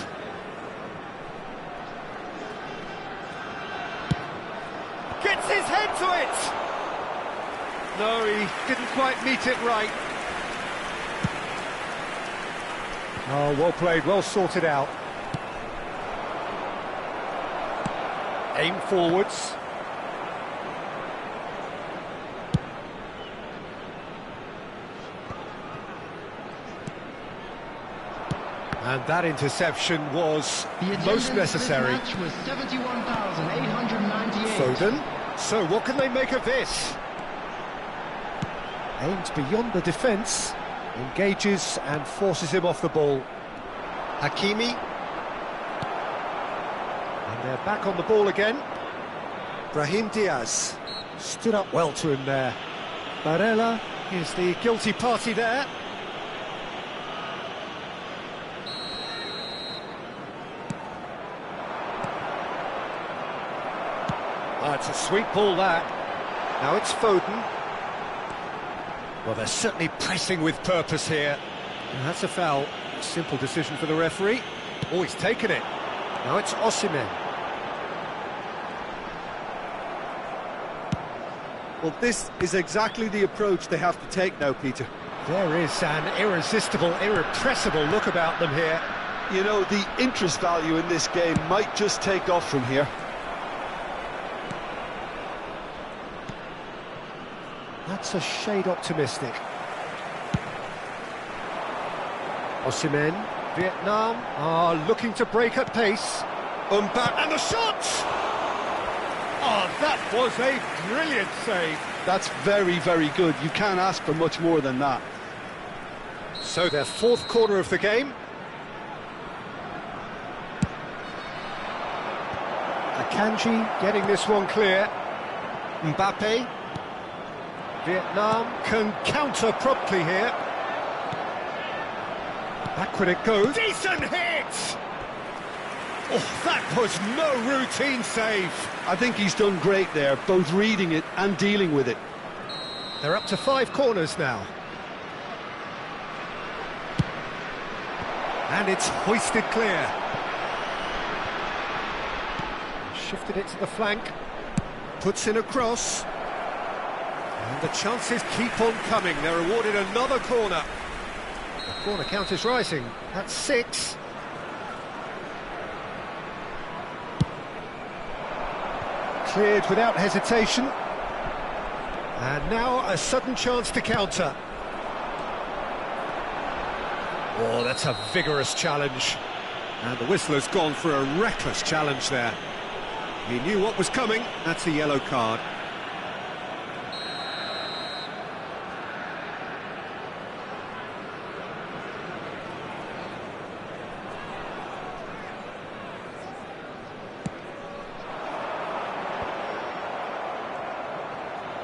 Gets his head to it! No, he didn't quite meet it right. Oh, well played, well sorted out. Aim forwards. And that interception was most necessary. The match was 71,898. Foden. So what can they make of this? Aims beyond the defence, engages and forces him off the ball. Hakimi. And they're back on the ball again. Brahim Diaz stood up well to him there. Barella is the guilty party there. It's a sweet ball, that. Now it's Foden. Well, they're certainly pressing with purpose here. And that's a foul. Simple decision for the referee. Oh, he's taken it. Now it's Osimhen. Well, this is exactly the approach they have to take now, Peter. There is an irresistible, irrepressible look about them here. You know, the interest value in this game might just take off from here. That's a shade optimistic. Osimhen, Vietnam are looking to break at pace. Mbappe, and the shot! Oh, that was a brilliant save. That's very, very good. You can't ask for much more than that. So their 4th corner of the game. Akanji getting this one clear. Mbappe. Vietnam can counter promptly here. Backward it goes. Decent hit! Oh, that was no routine save. I think he's done great there, both reading it and dealing with it. They're up to 5 corners now. And it's hoisted clear. Shifted it to the flank. Puts in a cross. And the chances keep on coming. They're awarded another corner. The corner count is rising. That's 6. Cleared without hesitation. And now a sudden chance to counter. Oh, that's a vigorous challenge. And the whistler's gone for a reckless challenge there. He knew what was coming. That's a yellow card.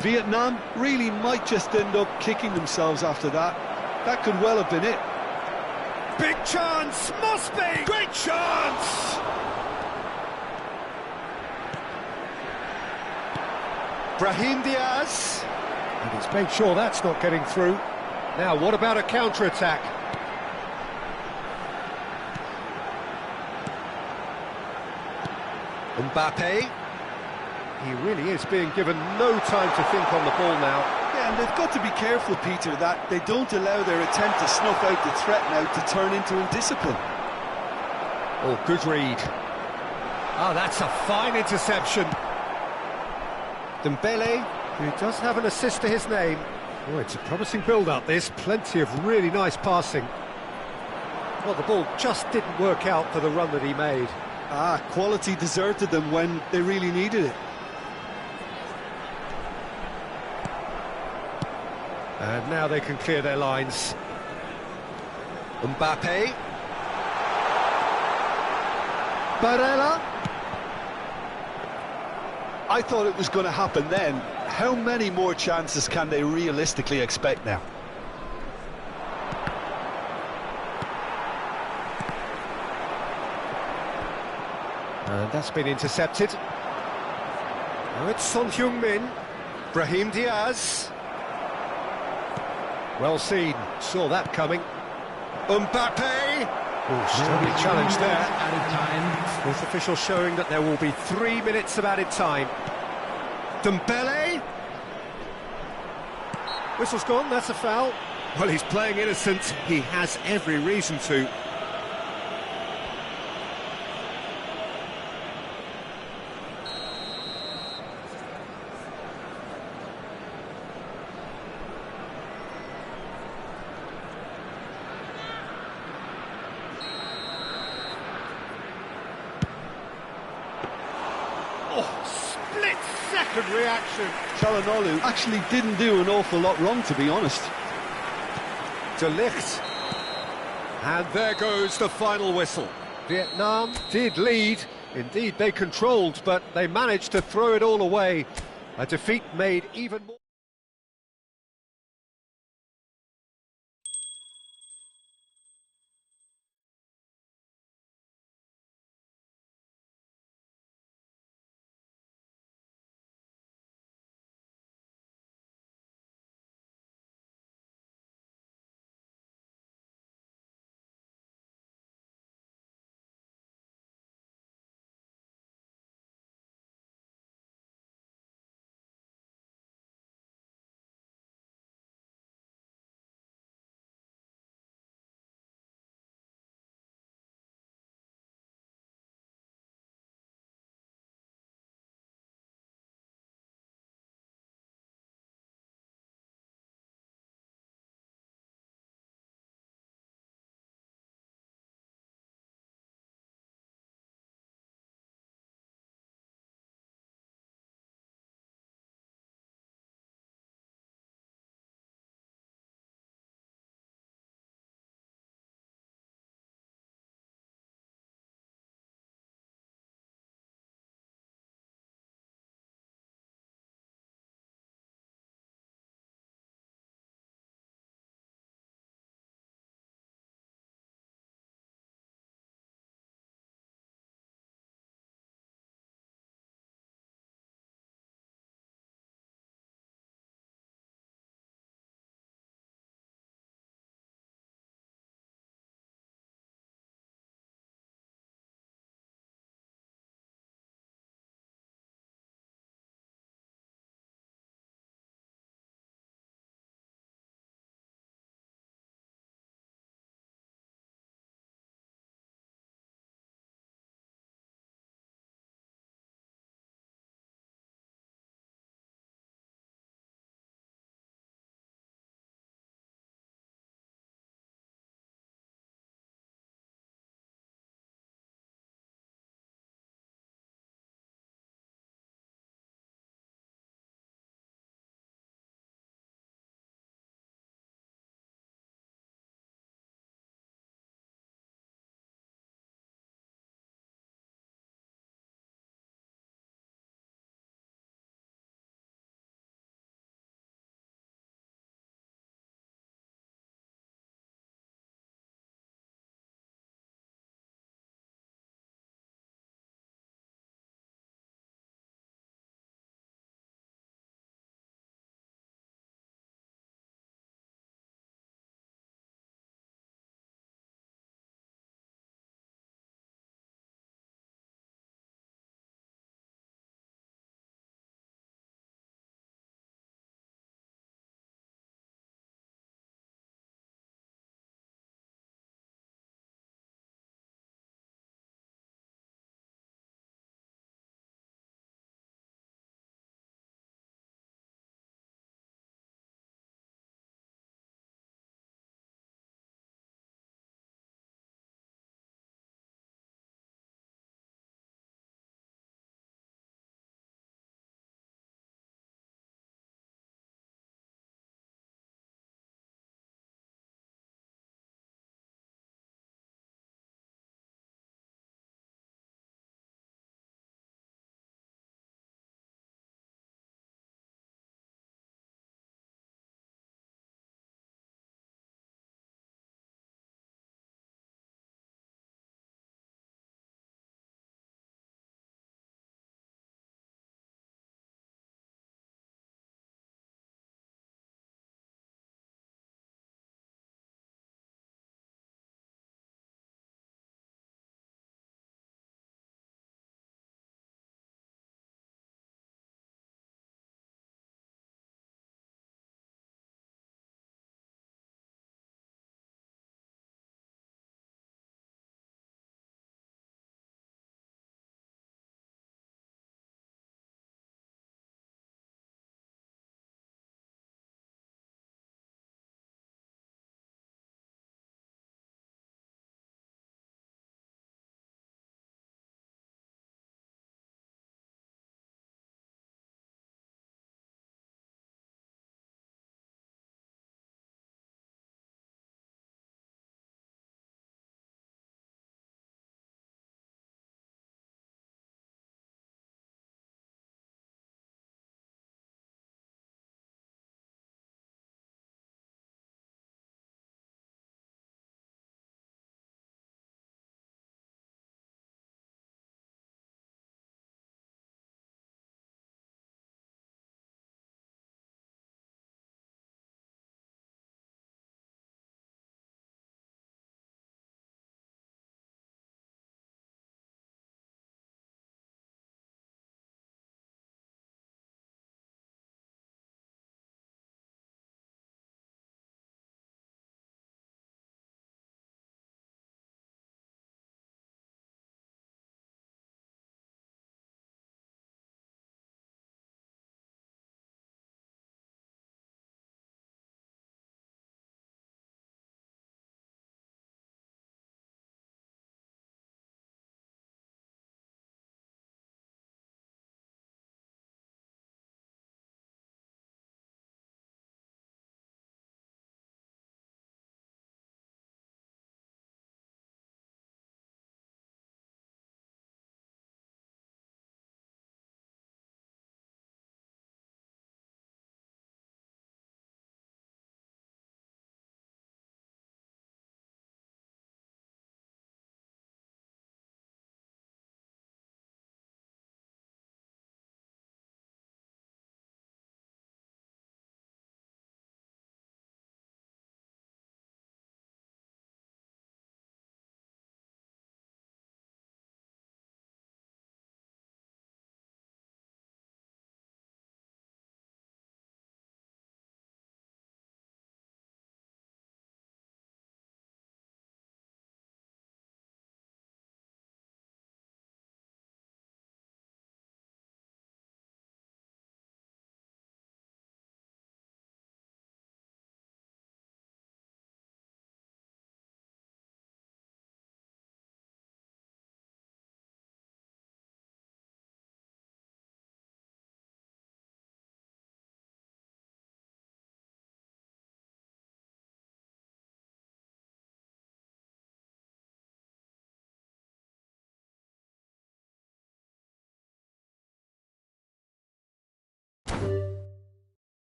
Vietnam really might just end up kicking themselves after that. That could well have been it. Big chance! Must be! Great chance! Brahim Diaz. And he's made sure that's not getting through. Now, what about a counter-attack? Mbappe. He really is being given no time to think on the ball now. Yeah, and they've got to be careful, Peter, that they don't allow their attempt to snuff out the threat now to turn into indiscipline. Oh, good read. Oh, that's a fine interception. Dembele, who does have an assist to his name. Oh, it's a promising build-up, this. Plenty of really nice passing. Well, the ball just didn't work out for the run that he made. Quality deserted them when they really needed it. And now they can clear their lines. Mbappe. Barella. I thought it was going to happen then. How many more chances can they realistically expect now? And that's been intercepted. Now it's Trungmk. Brahim Diaz. Well seen, saw that coming. Mbappe! Strongly challenged there. Added time. Fourth official showing that there will be 3 minutes of added time. Dembele. Whistle's gone, that's a foul. Well, he's playing innocent. He has every reason to. Split-second reaction. Çalhanoğlu actually didn't do an awful lot wrong, to be honest. De Ligt. And there goes the final whistle. Vietnam did lead. Indeed, they controlled, but they managed to throw it all away. A defeat made even more...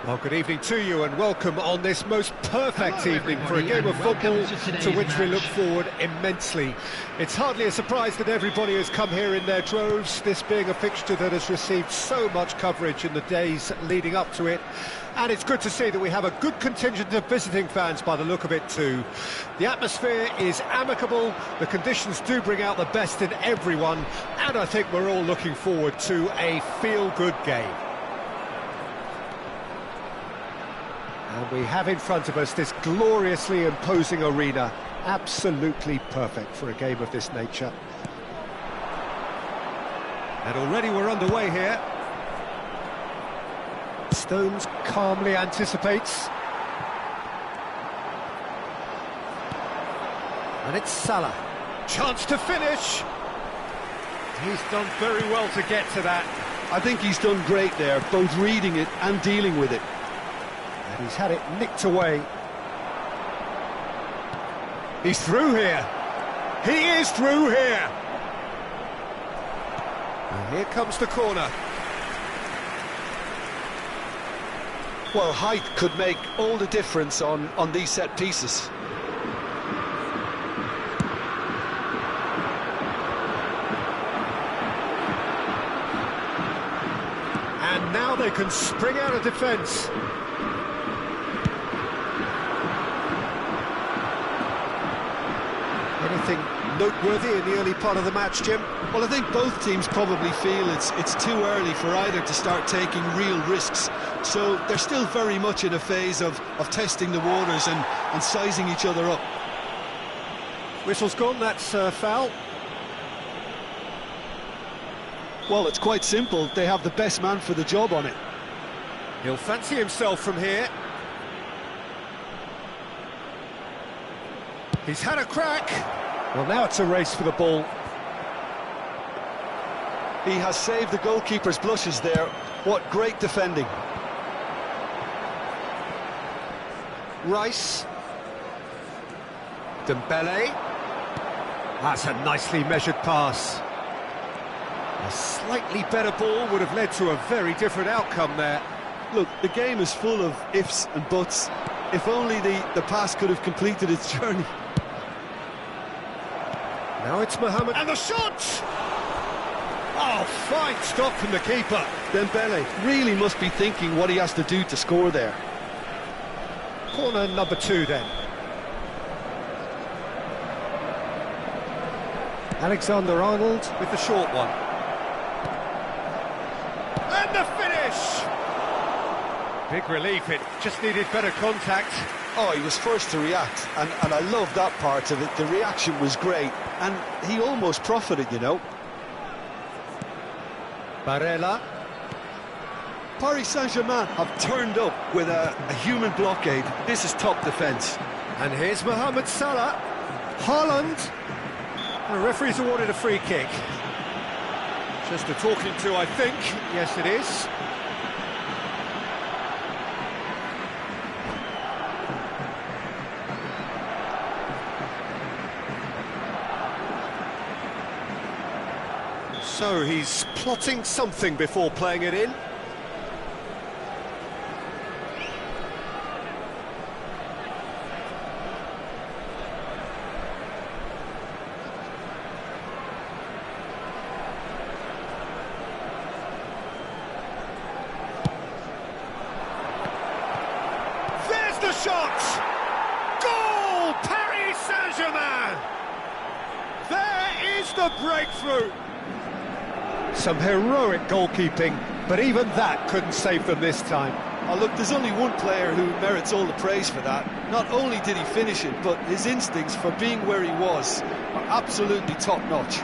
Well, good evening to you and welcome on this most perfect Hello, evening for a everybody, game of and welcome football to to today's which we look match. forward immensely. It's hardly a surprise that everybody has come here in their droves, this being a fixture that has received so much coverage in the days leading up to it. And it's good to see that we have a good contingent of visiting fans by the look of it too. The atmosphere is amicable, the conditions do bring out the best in everyone, and I think we're all looking forward to a feel-good game. And we have in front of us this gloriously imposing arena, absolutely perfect for a game of this nature. And already we're underway here. Stones calmly anticipates. And it's Salah. Chance to finish. He's done very well to get to that. I think he's done great there, both reading it and dealing with it. And he's had it nicked away. He's through here. He is through here. And here comes the corner. Well, height could make all the difference on these set pieces. And now they can spring out of defence. Anything noteworthy in the early part of the match, Jim? Well, I think both teams probably feel it's too early for either to start taking real risks. So they're still very much in a phase of testing the waters and sizing each other up. Whistle's gone, that's foul. Well, it's quite simple. They have the best man for the job on it. He'll fancy himself from here. He's had a crack. Well, now it's a race for the ball. He has saved the goalkeeper's blushes there. What great defending. Rice. Dembele. That's a nicely measured pass. A slightly better ball would have led to a very different outcome there. Look, the game is full of ifs and buts. If only the pass could have completed its journey. Now it's Mohamed. And the shot! Oh, fine stop from the keeper. Dembele really must be thinking what he has to do to score there. Corner number 2 then. Alexander-Arnold with the short one. And the finish! Big relief, it just needed better contact. Oh, he was first to react, and I love that part of it. The reaction was great, and he almost profited, you know. Barella. Paris Saint-Germain have turned up with a human blockade. This is top defence. And here's Mohamed Salah. Haaland. The referee's awarded a free kick. Just a talking to, I think. Yes, it is. So he's plotting something before playing it in. There's the shot! Goal! Paris Saint-Germain! There is the breakthrough! Some heroic goalkeeping, but even that couldn't save them this time. Oh, look, there's only one player who merits all the praise for that. Not only did he finish it, but his instincts for being where he was are absolutely top-notch.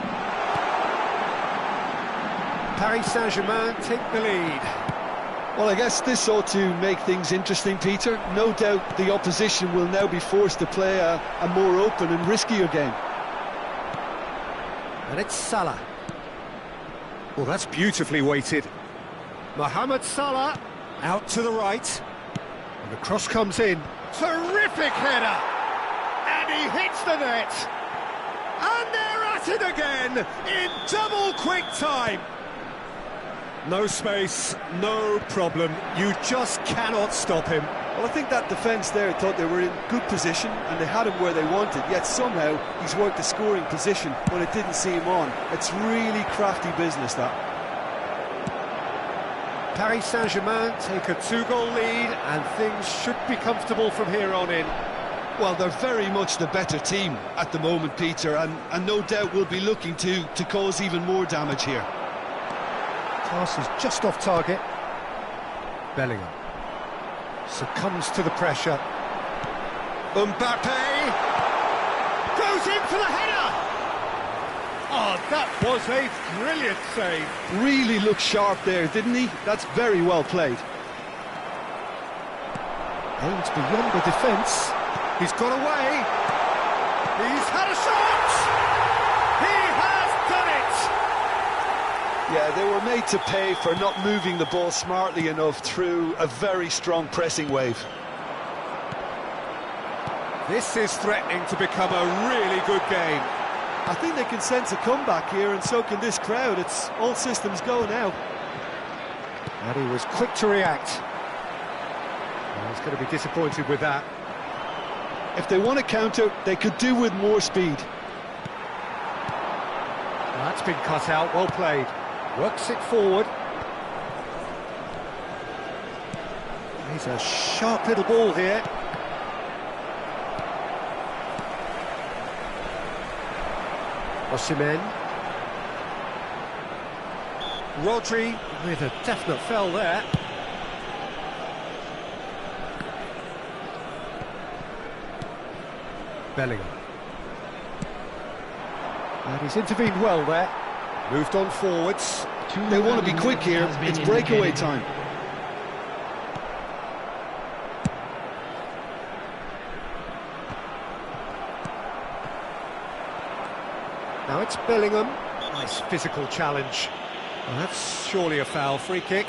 Paris Saint-Germain take the lead. Well, I guess this ought to make things interesting, Peter. No doubt the opposition will now be forced to play a more open and riskier game. And it's Salah. Well, that's beautifully weighted. Mohamed Salah out to the right. And the cross comes in. Terrific header! And he hits the net. And they're at it again in double quick time. No space, no problem. You just cannot stop him. Well, I think that defence there thought they were in good position and they had him where they wanted, yet somehow he's worked the scoring position when it didn't see him on. It's really crafty business, that. Paris Saint-Germain take a 2-goal lead and things should be comfortable from here on in. Well, they're very much the better team at the moment, Peter, and no doubt will be looking to cause even more damage here. Pass is just off target. Bellingham succumbs to the pressure. Mbappe goes in for the header! Oh, that was a brilliant save. Really looked sharp there, didn't he? That's very well played. Aimed beyond the defence. He's got away. He's had a shot! He has done it! Yeah, they were made to pay for not moving the ball smartly enough through a very strong pressing wave. This is threatening to become a really good game. I think they can sense a comeback here, and so can this crowd. It's all systems go now. And he was quick to react. Well, he's going to be disappointed with that. If they want to counter, they could do with more speed. Well, that's been cut out, well played. Works it forward. He's a sharp little ball here. Osimhen. Rodri with a definite foul there. Bellingham. And he's intervened well there. Moved on forwards. They want to be quick here. It's breakaway time. Now it's Bellingham. Nice physical challenge. Well, that's surely a foul. Free kick.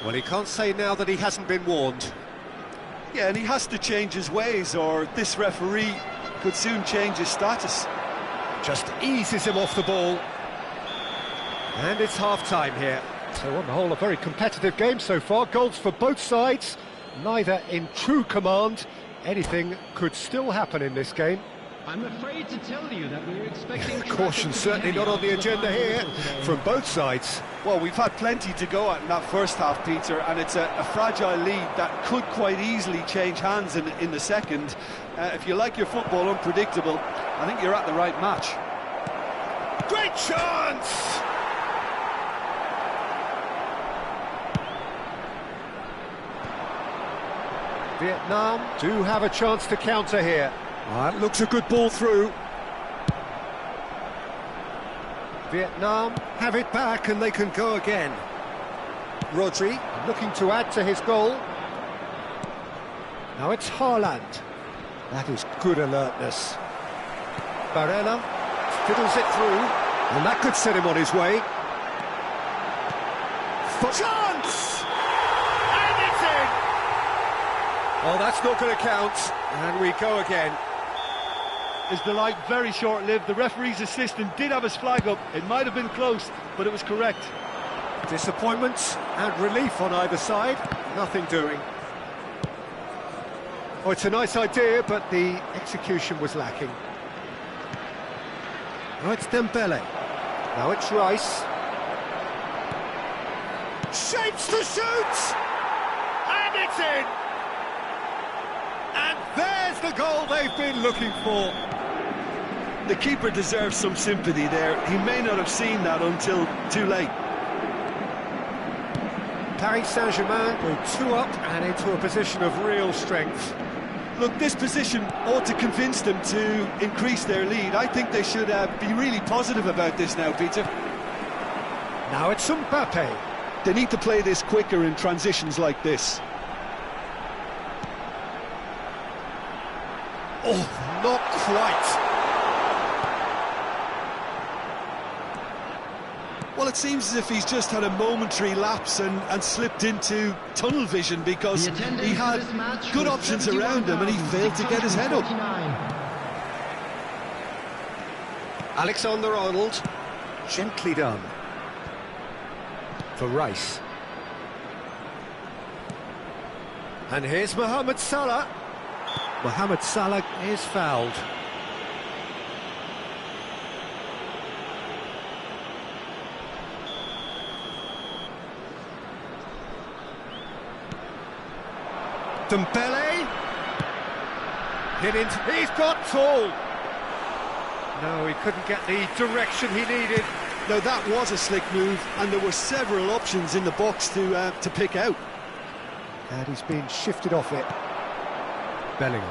Well, he can't say now that he hasn't been warned. Yeah, and he has to change his ways, or this referee could soon change his status. Just eases him off the ball. And it's half-time here. So on the whole, a very competitive game so far. Goals for both sides, neither in true command. Anything could still happen in this game. I'm afraid to tell you that we were expecting... Caution certainly not on the agenda here from both sides. Well, we've had plenty to go at in that first half, Peter, and it's a fragile lead that could quite easily change hands in the second. If you like your football unpredictable, I think you're at the right match. Great chance! Vietnam do have a chance to counter here. That looks a good ball through. Vietnam have it back and they can go again. Rodri looking to add to his goal. Now it's Haaland. That is good alertness. Barella fiddles it through, and that could set him on his way. Chance! And it's in! Oh, that's not going to count, and we go again. Is the light very short-lived? The referee's assistant did have his flag up. It might have been close, but it was correct. Disappointment and relief on either side. Nothing doing. Oh, it's a nice idea, but the execution was lacking. Now it's Dembele. Now it's Rice. Shapes to shoot! And it's in! And there's the goal they've been looking for. The keeper deserves some sympathy there. He may not have seen that until too late. Paris Saint-Germain go 2 up and into a position of real strength. Look, this position ought to convince them to increase their lead. I think they should be really positive about this now, Peter. Now it's Mbappe. They need to play this quicker in transitions like this. Oh, not quite. Well, it seems as if he's just had a momentary lapse and slipped into tunnel vision, because he had good options around him and he failed to get his head up. Alexander-Arnold. Gently done. For Rice. And here's Mohamed Salah. Mohamed Salah is fouled. Dembele. Hit into... He's got tall. No, he couldn't get the direction he needed. No, that was a slick move, and there were several options in the box to pick out. And he's being shifted off it. Bellingham.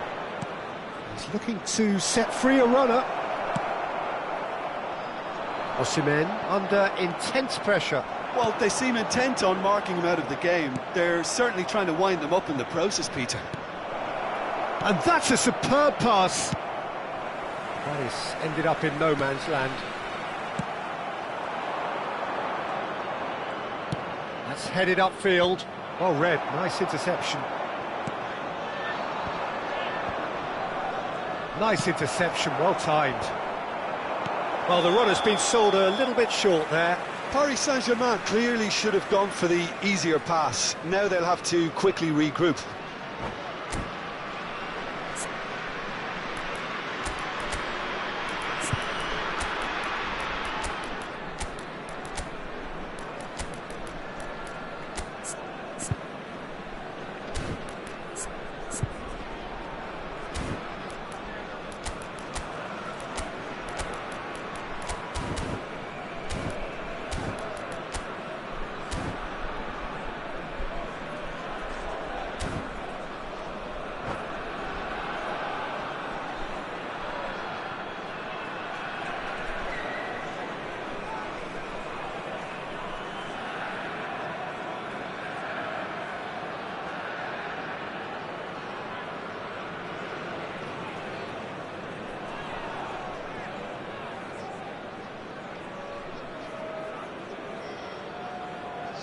He's looking to set free a runner. Osimhen under intense pressure. Well, they seem intent on marking him out of the game. They're certainly trying to wind them up in the process, Peter. And that's a superb pass. That is ended up in no man's land. That's headed upfield. Well read, nice interception. Nice interception, well timed. Well, the runner's been sold a little bit short there. Paris Saint-Germain clearly should have gone for the easier pass. Now they'll have to quickly regroup.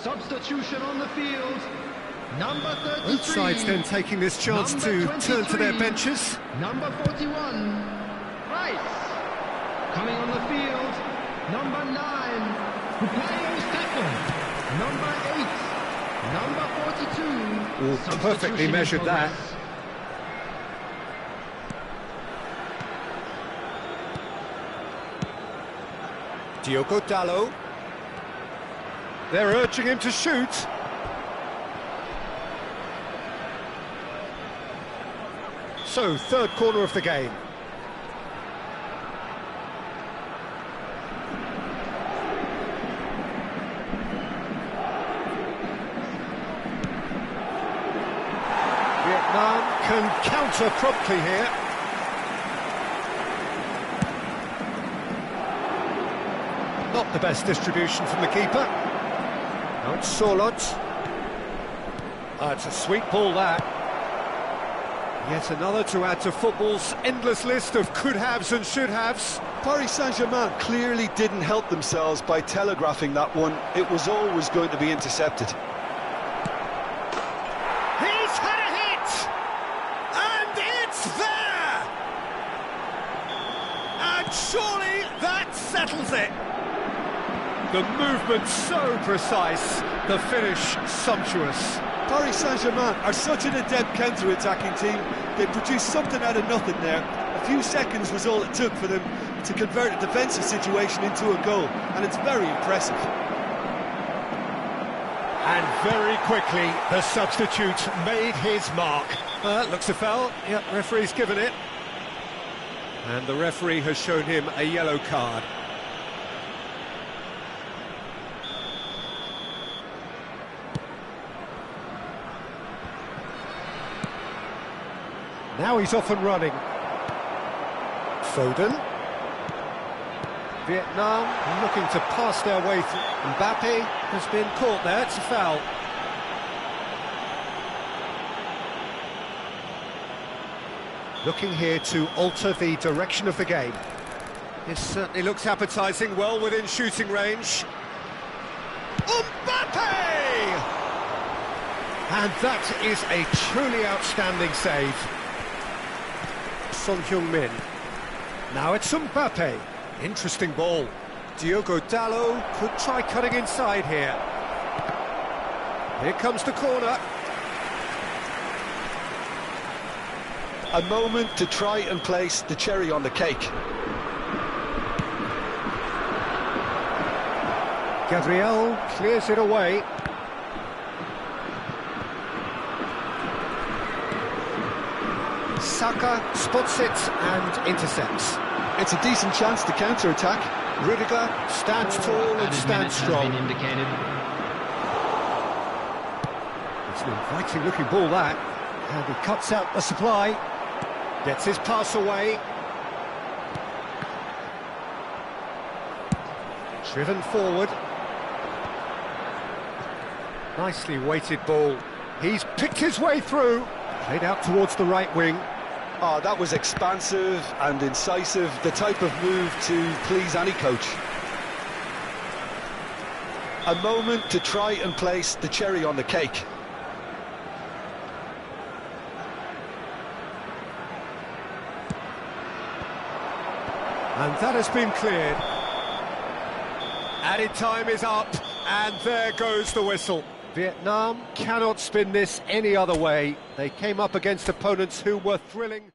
Substitution on the field. Number 33. Both sides then taking this chance to turn to their benches. Number 41. Rice. Coming on the field. Number 9. Bukayo Saka. Number 8. Number 42. Perfectly measured that. Diogo Dalot. They're urging him to shoot. So, third corner of the game. Vietnam can counter promptly here. Not the best distribution from the keeper. Now it's Sorlot. It's a sweet ball, that. Yet another to add to football's endless list of could-haves and should-haves. Paris Saint-Germain clearly didn't help themselves by telegraphing that one. It was always going to be intercepted. He's had a hit! And it's there! And surely that settles it. The movement so precise, the finish sumptuous. Paris Saint-Germain are such an adept counter-attacking team. They produced something out of nothing there. A few seconds was all it took for them to convert a defensive situation into a goal, and it's very impressive. And very quickly, the substitute made his mark. Looks a foul. Yep, referee's given it. And the referee has shown him a yellow card. Now he's off and running. Foden. Vietnam looking to pass their way through. Mbappe has been caught there, it's a foul. Looking here to alter the direction of the game. This certainly looks appetising, well within shooting range. Mbappe! And that is a truly outstanding save. Son Heung-min. Now it's Mbappe. Interesting ball. Diogo Dalot could try cutting inside here. Here comes the corner. A moment to try and place the cherry on the cake. Gabriel clears it away. Saka spots it and intercepts. It's a decent chance to counter-attack. Rudiger stands tall and stands strong. It's an inviting looking ball that. And he cuts out the supply. Gets his pass away. Driven forward. Nicely weighted ball. He's picked his way through. Played out towards the right wing. Oh, that was expansive and incisive, the type of move to please any coach. A moment to try and place the cherry on the cake. And that has been cleared. Added time is up, and there goes the whistle. Vietnam cannot spin this any other way. They came up against opponents who were thrilling.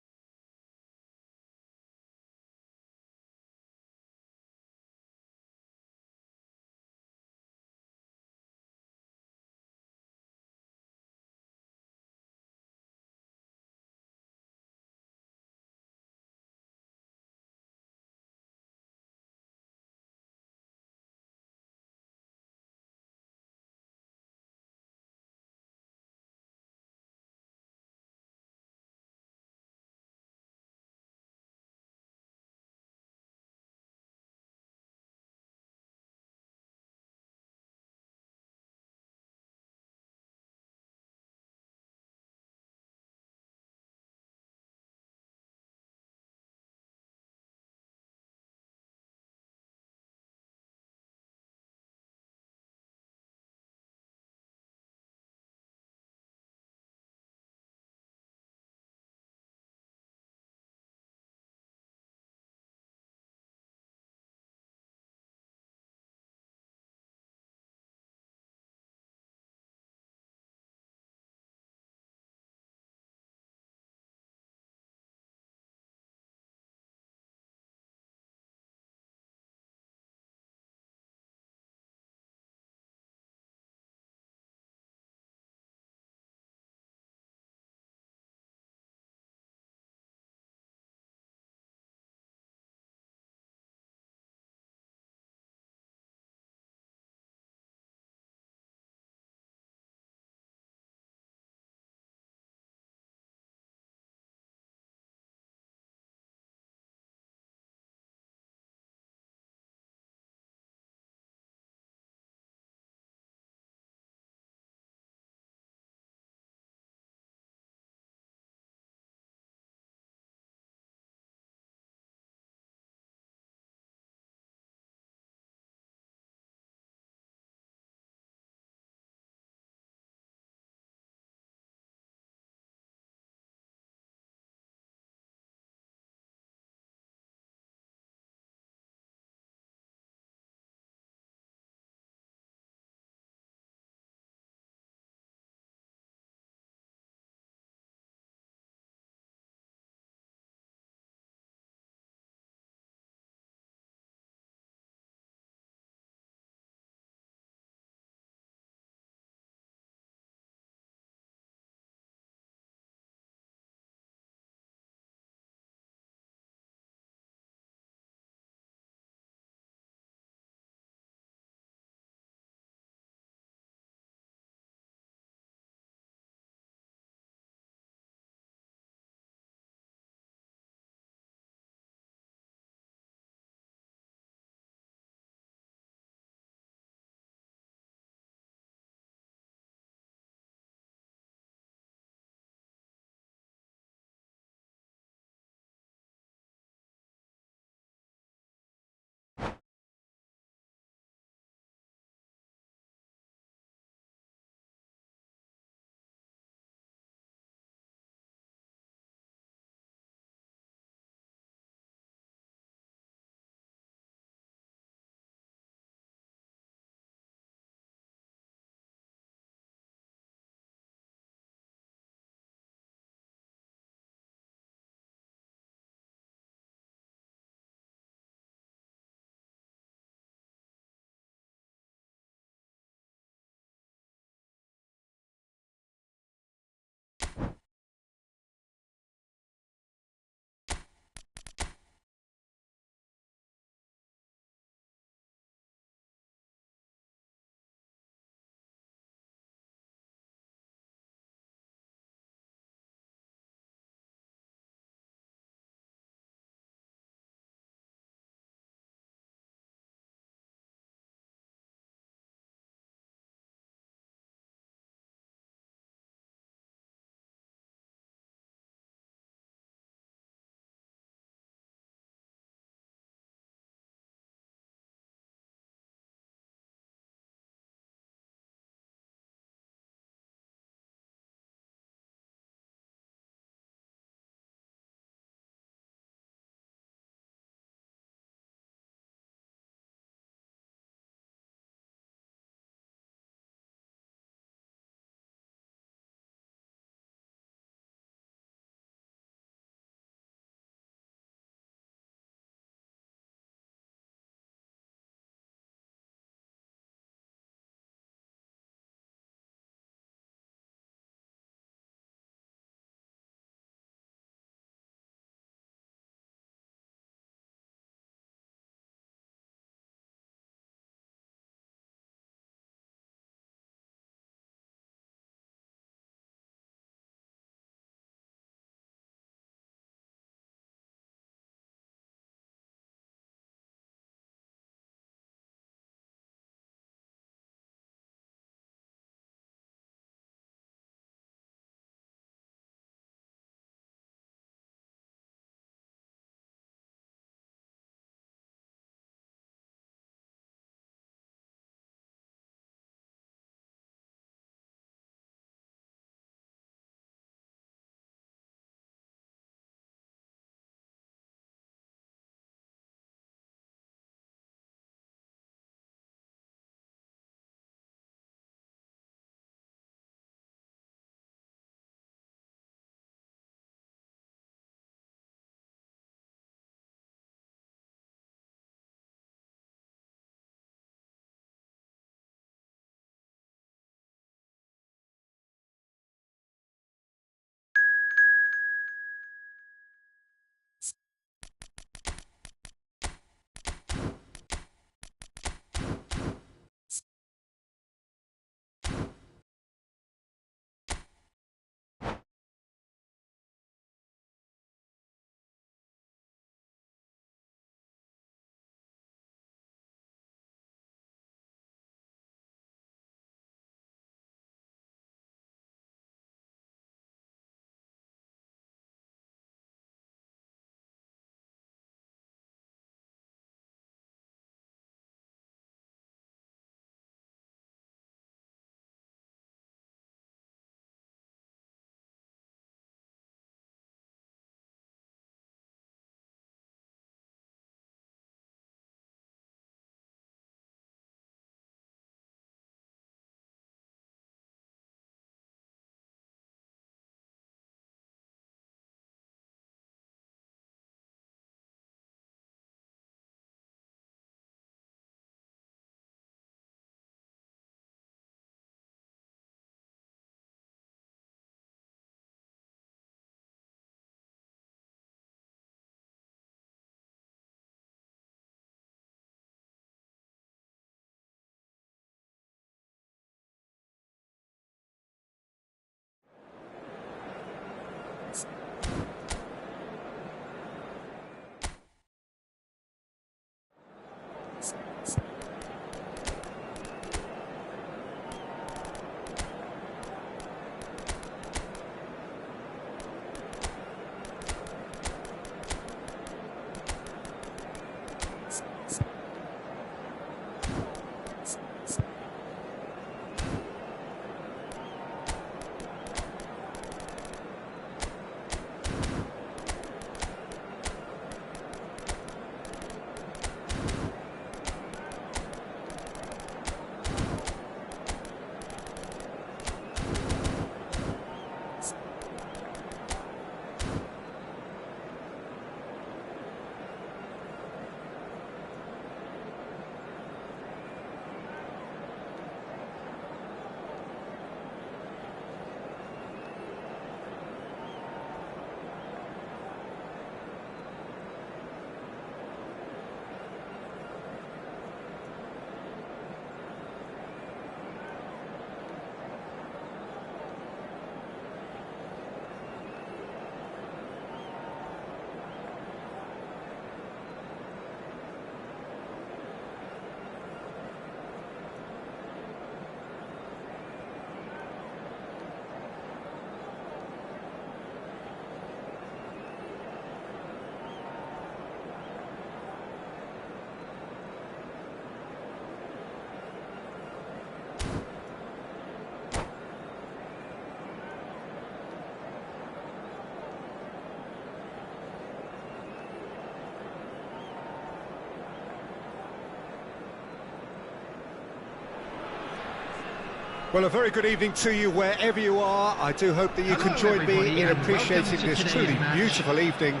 Well, a very good evening to you wherever you are. I do hope that you can join me in appreciating this truly beautiful evening,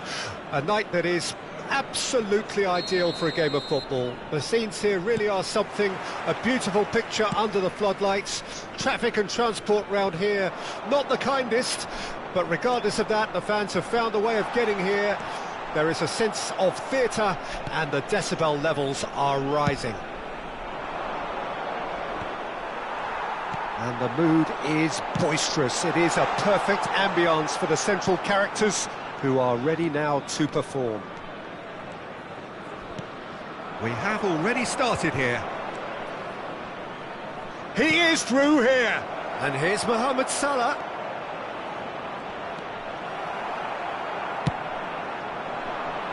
a night that is absolutely ideal for a game of football. The scenes here really are something, a beautiful picture under the floodlights. Traffic and transport round here, not the kindest, but regardless of that, the fans have found a way of getting here. There is a sense of theatre and the decibel levels are rising. And the mood is boisterous. It is a perfect ambience for the central characters who are ready now to perform. We have already started here. He is through here. And here's Mohamed Salah.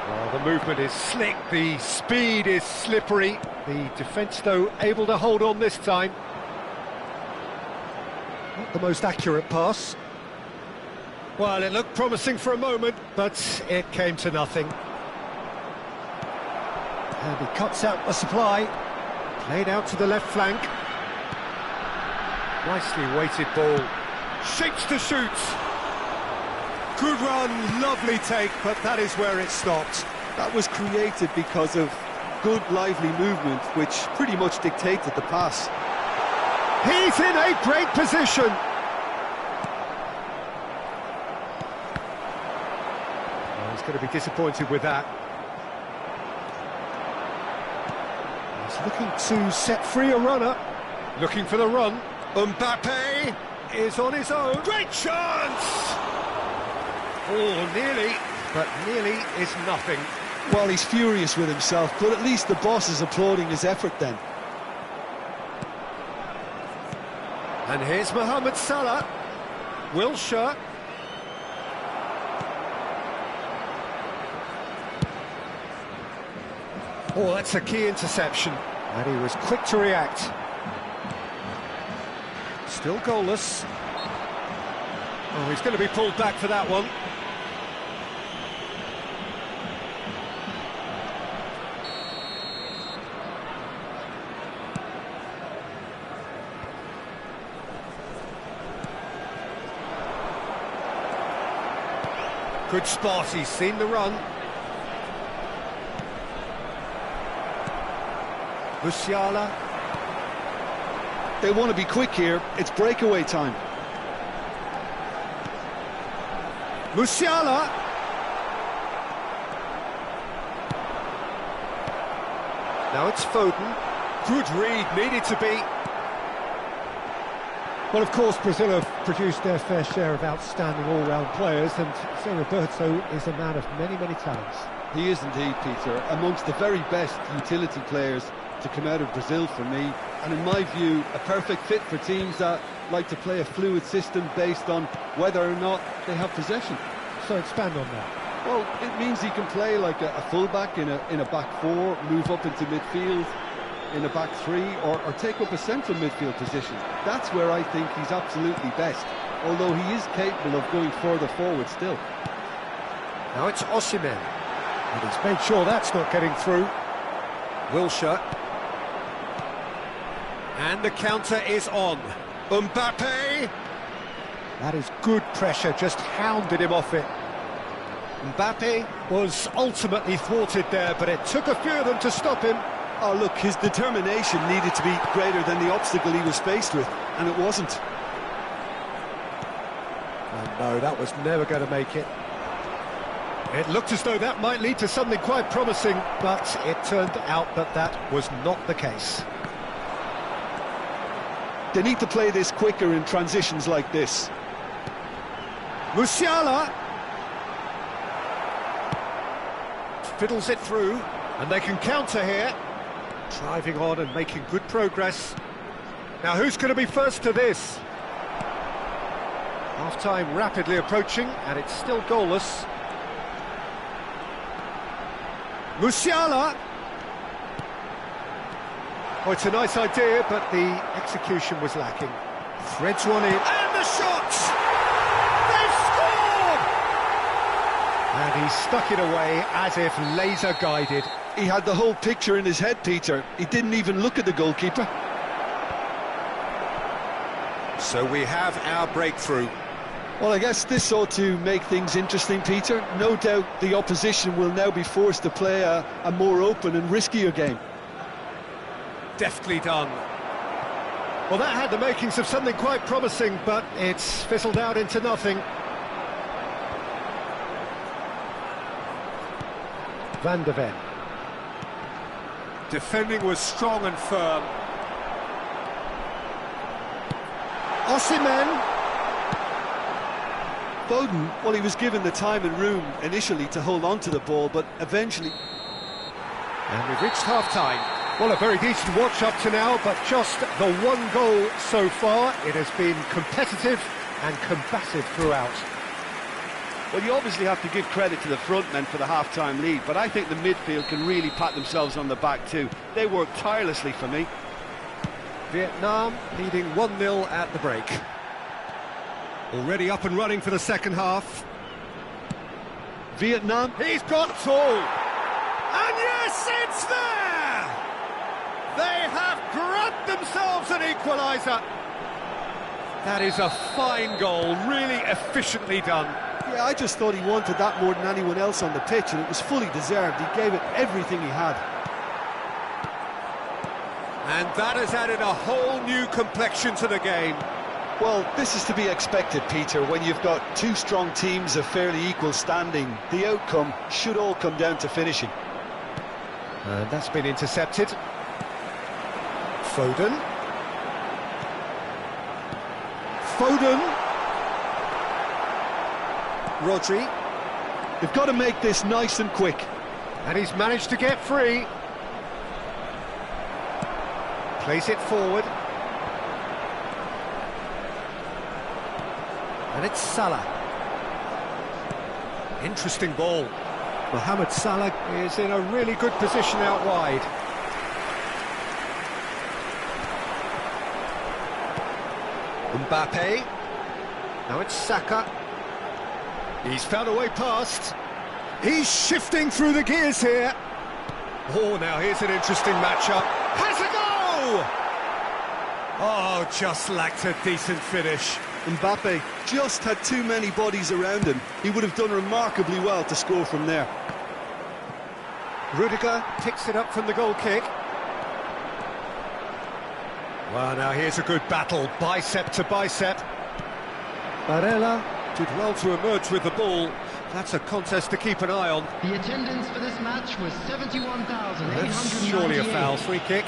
Well, the movement is slick, the speed is slippery. The defence, though, able to hold on this time. Not the most accurate pass. Well, it looked promising for a moment, but it came to nothing. And he cuts out the supply. Played out to the left flank. Nicely weighted ball. Shapes to shoot. Good run, lovely take, but that is where it stopped. That was created because of good, lively movement, which pretty much dictated the pass. He's in a great position. Well, he's going to be disappointed with that. He's looking to set free a runner. Looking for the run. Mbappe is on his own. Great chance! Oh, nearly, but nearly is nothing. Well, he's furious with himself, but at least the boss is applauding his effort then. And here's Mohamed Salah. Wilshere. Oh, that's a key interception. And he was quick to react. Still goalless. Oh, he's going to be pulled back for that one. Good spot, he's seen the run. Musiala. They want to be quick here, it's breakaway time. Musiala. Now it's Foden. Good read, needed to be. Well, of course, Brazil have produced their fair share of outstanding all-round players, and Zé Roberto is a man of many, many talents. He is indeed, Peter, amongst the very best utility players to come out of Brazil for me, and in my view, a perfect fit for teams that like to play a fluid system based on whether or not they have possession. So expand on that. Well, it means he can play like a full-back in a back four, move up into midfield in a back three, or take up a central midfield position. That's where I think he's absolutely best, although he is capable of going further forward still. Now it's Osimhen, and he's made sure that's not getting through. Wilshere. And the counter is on. Mbappe. That is good pressure, just hounded him off it. Mbappe was ultimately thwarted there, but it took a few of them to stop him. Oh, look, his determination needed to be greater than the obstacle he was faced with, and it wasn't. Oh, no, that was never going to make it. It looked as though that might lead to something quite promising, but it turned out that that was not the case. They need to play this quicker in transitions like this. Musiala fiddles it through, and they can counter here. Driving on and making good progress. Now who's going to be first to this? Half-time rapidly approaching, and it's still goalless. Musiala. Oh, it's a nice idea, but the execution was lacking. Threads one in, and the shot! They've scored! And he stuck it away as if laser-guided. He had the whole picture in his head, Peter. He didn't even look at the goalkeeper. So we have our breakthrough. Well, I guess this ought to make things interesting, Peter. No doubt the opposition will now be forced to play a more open and riskier game. Deftly done. Well, that had the makings of something quite promising, but it's fizzled out into nothing. Van der Ven. Defending was strong and firm. Osimhen. Foden, well, he was given the time and room initially to hold on to the ball, but eventually... And we've reached half-time. Well, a very decent watch up to now, but just the one goal so far. It has been competitive and combative throughout. Well, you obviously have to give credit to the front men for the half-time lead, but I think the midfield can really pat themselves on the back too. They worked tirelessly for me. Vietnam leading 1-0 at the break. Already up and running for the second half. Vietnam. He's got two. And yes, it's there! They have grabbed themselves an equaliser. That is a fine goal, really efficiently done. Yeah, I just thought he wanted that more than anyone else on the pitch, and it was fully deserved. He gave it everything he had. And that has added a whole new complexion to the game. Well, this is to be expected, Peter, when you've got two strong teams of fairly equal standing. The outcome should all come down to finishing. And that's been intercepted. Foden. Rodri. They've got to make this nice and quick. And he's managed to get free. Plays it forward. And it's Salah. Interesting ball. Mohamed Salah is in a really good position out wide. Mbappe. Now it's Saka. He's found a way past. He's shifting through the gears here. Oh, now here's an interesting matchup. Has a go! Oh, just lacked a decent finish. Mbappe just had too many bodies around him. He would have done remarkably well to score from there. Rudiger picks it up from the goal kick. Well, now here's a good battle, bicep to bicep. Barella did well to emerge with the ball. That's a contest to keep an eye on. The attendance for this match was 71,898. That's surely a foul. Free kick.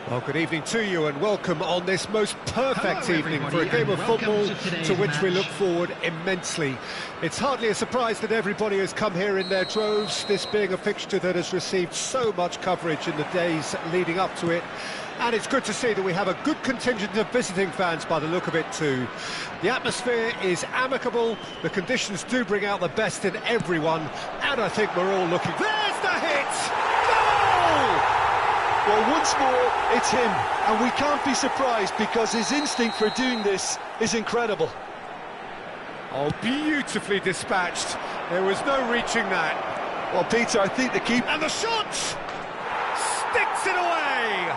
Well, good evening to you and welcome on this most perfect Hello, evening for a everybody, game of and welcome football to today's to which we match. look forward immensely. It's hardly a surprise that everybody has come here in their droves, this being a fixture that has received so much coverage in the days leading up to it. And it's good to see that we have a good contingent of visiting fans by the look of it too. The atmosphere is amicable, the conditions do bring out the best in everyone, and I think we're all looking... There's the hit! Goal! Well, once more, it's him, and we can't be surprised because his instinct for doing this is incredible. Oh, beautifully dispatched. There was no reaching that. Well, Peter, I think the keeper... And the shot! Sticks it away!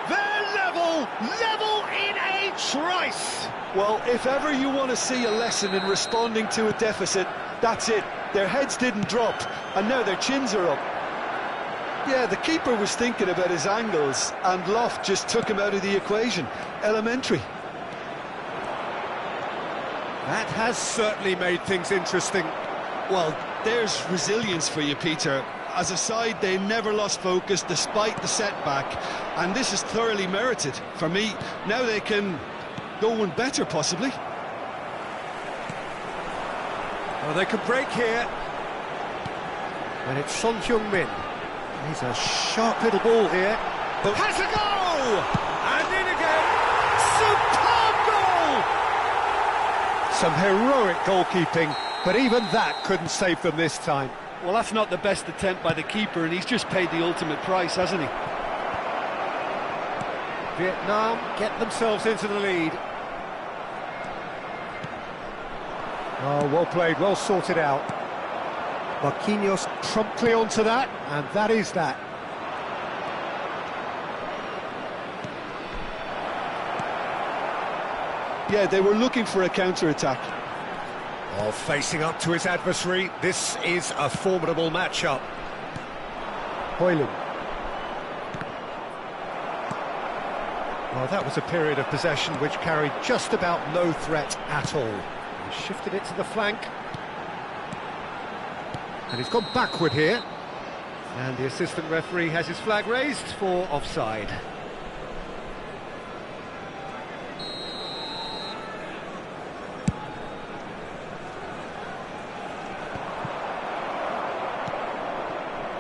They're level in a trice! Well, if ever you want to see a lesson in responding to a deficit, that's it. Their heads didn't drop, and now their chins are up. Yeah, the keeper was thinking about his angles, and Loft just took him out of the equation. Elementary. That has certainly made things interesting. Well, there's resilience for you, Peter. As a side, they never lost focus despite the setback, and this is thoroughly merited. For me, now they can go one better, possibly. Well, they can break here. And it's Trungmk. He's a sharp little ball here. But has a goal! And in again! Superb goal! Some heroic goalkeeping, but even that couldn't save them this time. Well, that's not the best attempt by the keeper, and he's just paid the ultimate price, hasn't he? Vietnam get themselves into the lead. Oh, well played, well sorted out. Marquinhos promptly onto that, and that is that. Yeah, they were looking for a counter-attack. Oh, facing up to his adversary, this is a formidable matchup. Hoyland. Well, that was a period of possession which carried just about no threat at all. He shifted it to the flank. And he's gone backward here. And the assistant referee has his flag raised for offside.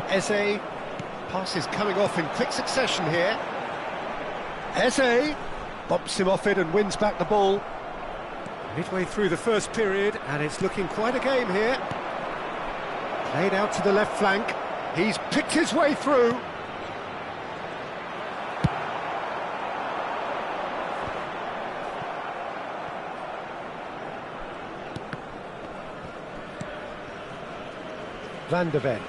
Eze. Pass is coming off in quick succession here. Eze bumps him off it and wins back the ball. Midway through the first period, and it's looking quite a game here. Played out to the left flank. He's picked his way through. Van de Ven.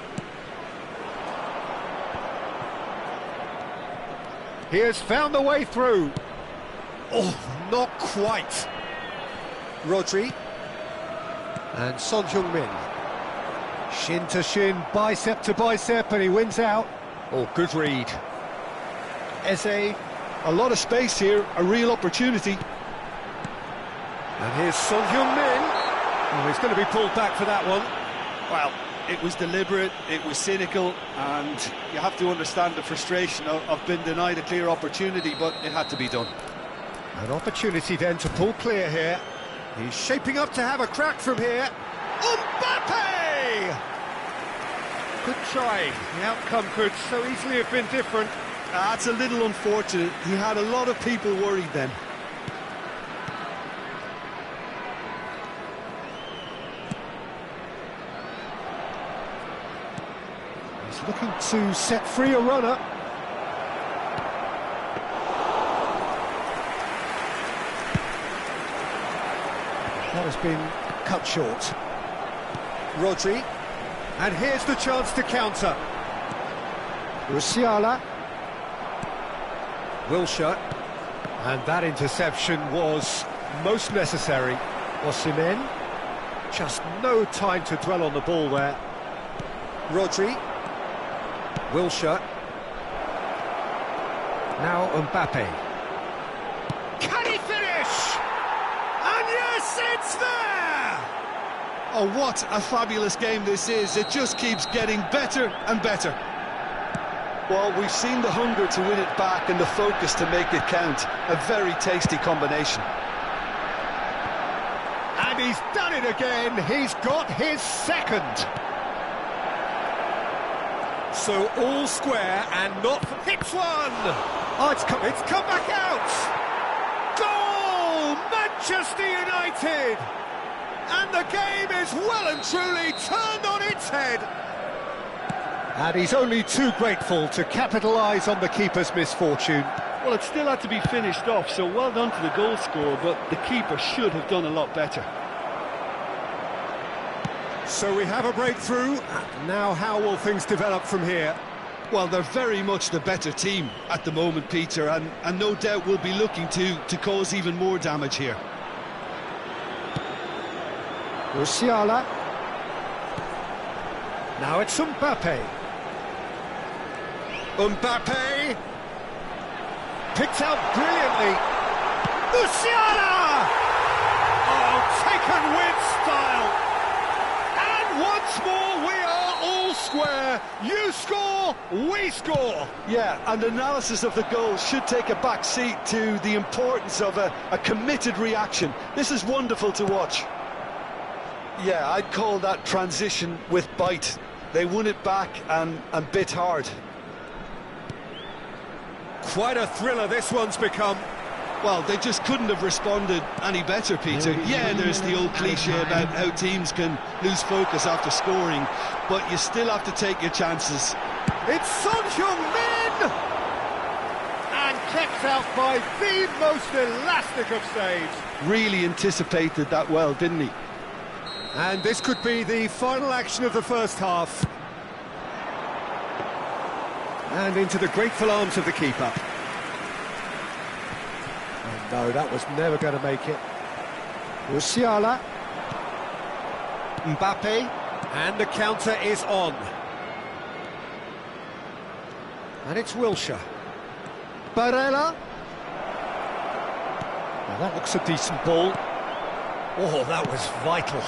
He has found the way through. Oh, not quite. Rodri. And Trungmk. Shin to shin, bicep to bicep, and he wins out. Oh, good read. Eze. A lot of space here, a real opportunity. And here's Trungmk. Oh, he's going to be pulled back for that one. Well, it was deliberate, it was cynical, and you have to understand the frustration of being denied a clear opportunity, but it had to be done. An opportunity then to pull clear here. He's shaping up to have a crack from here. Mbappe! Good try. The outcome could so easily have been different. That's a little unfortunate. He had a lot of people worried then. He's looking to set free a runner. That has been cut short. Rodri. And here's the chance to counter. Musiala. Wilshere. And that interception was most necessary. Osimhen. Just no time to dwell on the ball there. Rodri. Wilshere. Now Mbappe. Can he finish? And yes, it's there! Oh, what a fabulous game this is. It just keeps getting better and better. Well, we've seen the hunger to win it back and the focus to make it count. A very tasty combination. And he's done it again. He's got his second. So all square and not... Hits one! Oh, it's come back out! Goal! Manchester United! And the game is well and truly turned on its head. And he's only too grateful to capitalise on the keeper's misfortune. Well, it still had to be finished off, so well done to the goal scorer, but the keeper should have done a lot better. So we have a breakthrough. Now how will things develop from here? Well, they're very much the better team at the moment, Peter, and no doubt will be looking to cause even more damage here. Musiala. Now it's Mbappe. Mbappe picked out brilliantly. Musiala! Oh, taken with style. And once more we are all square. You score, we score. Yeah, and analysis of the goal should take a back seat to the importance of a committed reaction. This is wonderful to watch. Yeah, I'd call that transition with bite. They won it back and bit hard. Quite a thriller this one's become. Well, they just couldn't have responded any better, Peter. Yeah, there's the old cliche about how teams can lose focus after scoring, but you still have to take your chances. It's Trungmk! And kept out by the most elastic of saves. Really anticipated that well, didn't he? And this could be the final action of the first half. And into the grateful arms of the keeper. And no, that was never going to make it. Musiala. Mbappe. And the counter is on. And it's Wilshere. Barella. Now that looks a decent ball. Oh, that was vital.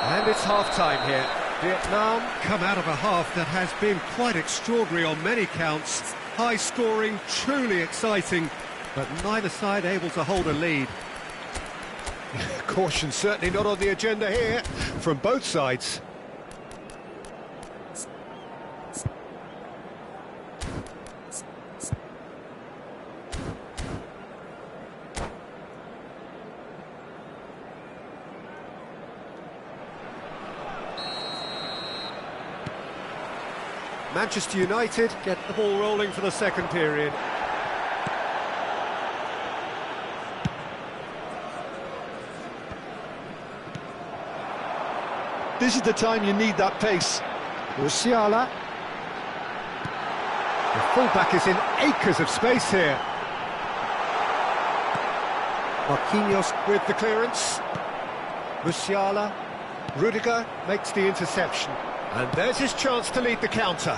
And it's half-time here. Vietnam come out of a half that has been quite extraordinary on many counts. High-scoring, truly exciting, but neither side able to hold a lead. Caution certainly not on the agenda here from both sides. Manchester United get the ball rolling for the second period. This is the time you need that pace. Musiala. The fullback is in acres of space here. Marquinhos with the clearance. Musiala. Rudiger makes the interception. And there's his chance to lead the counter.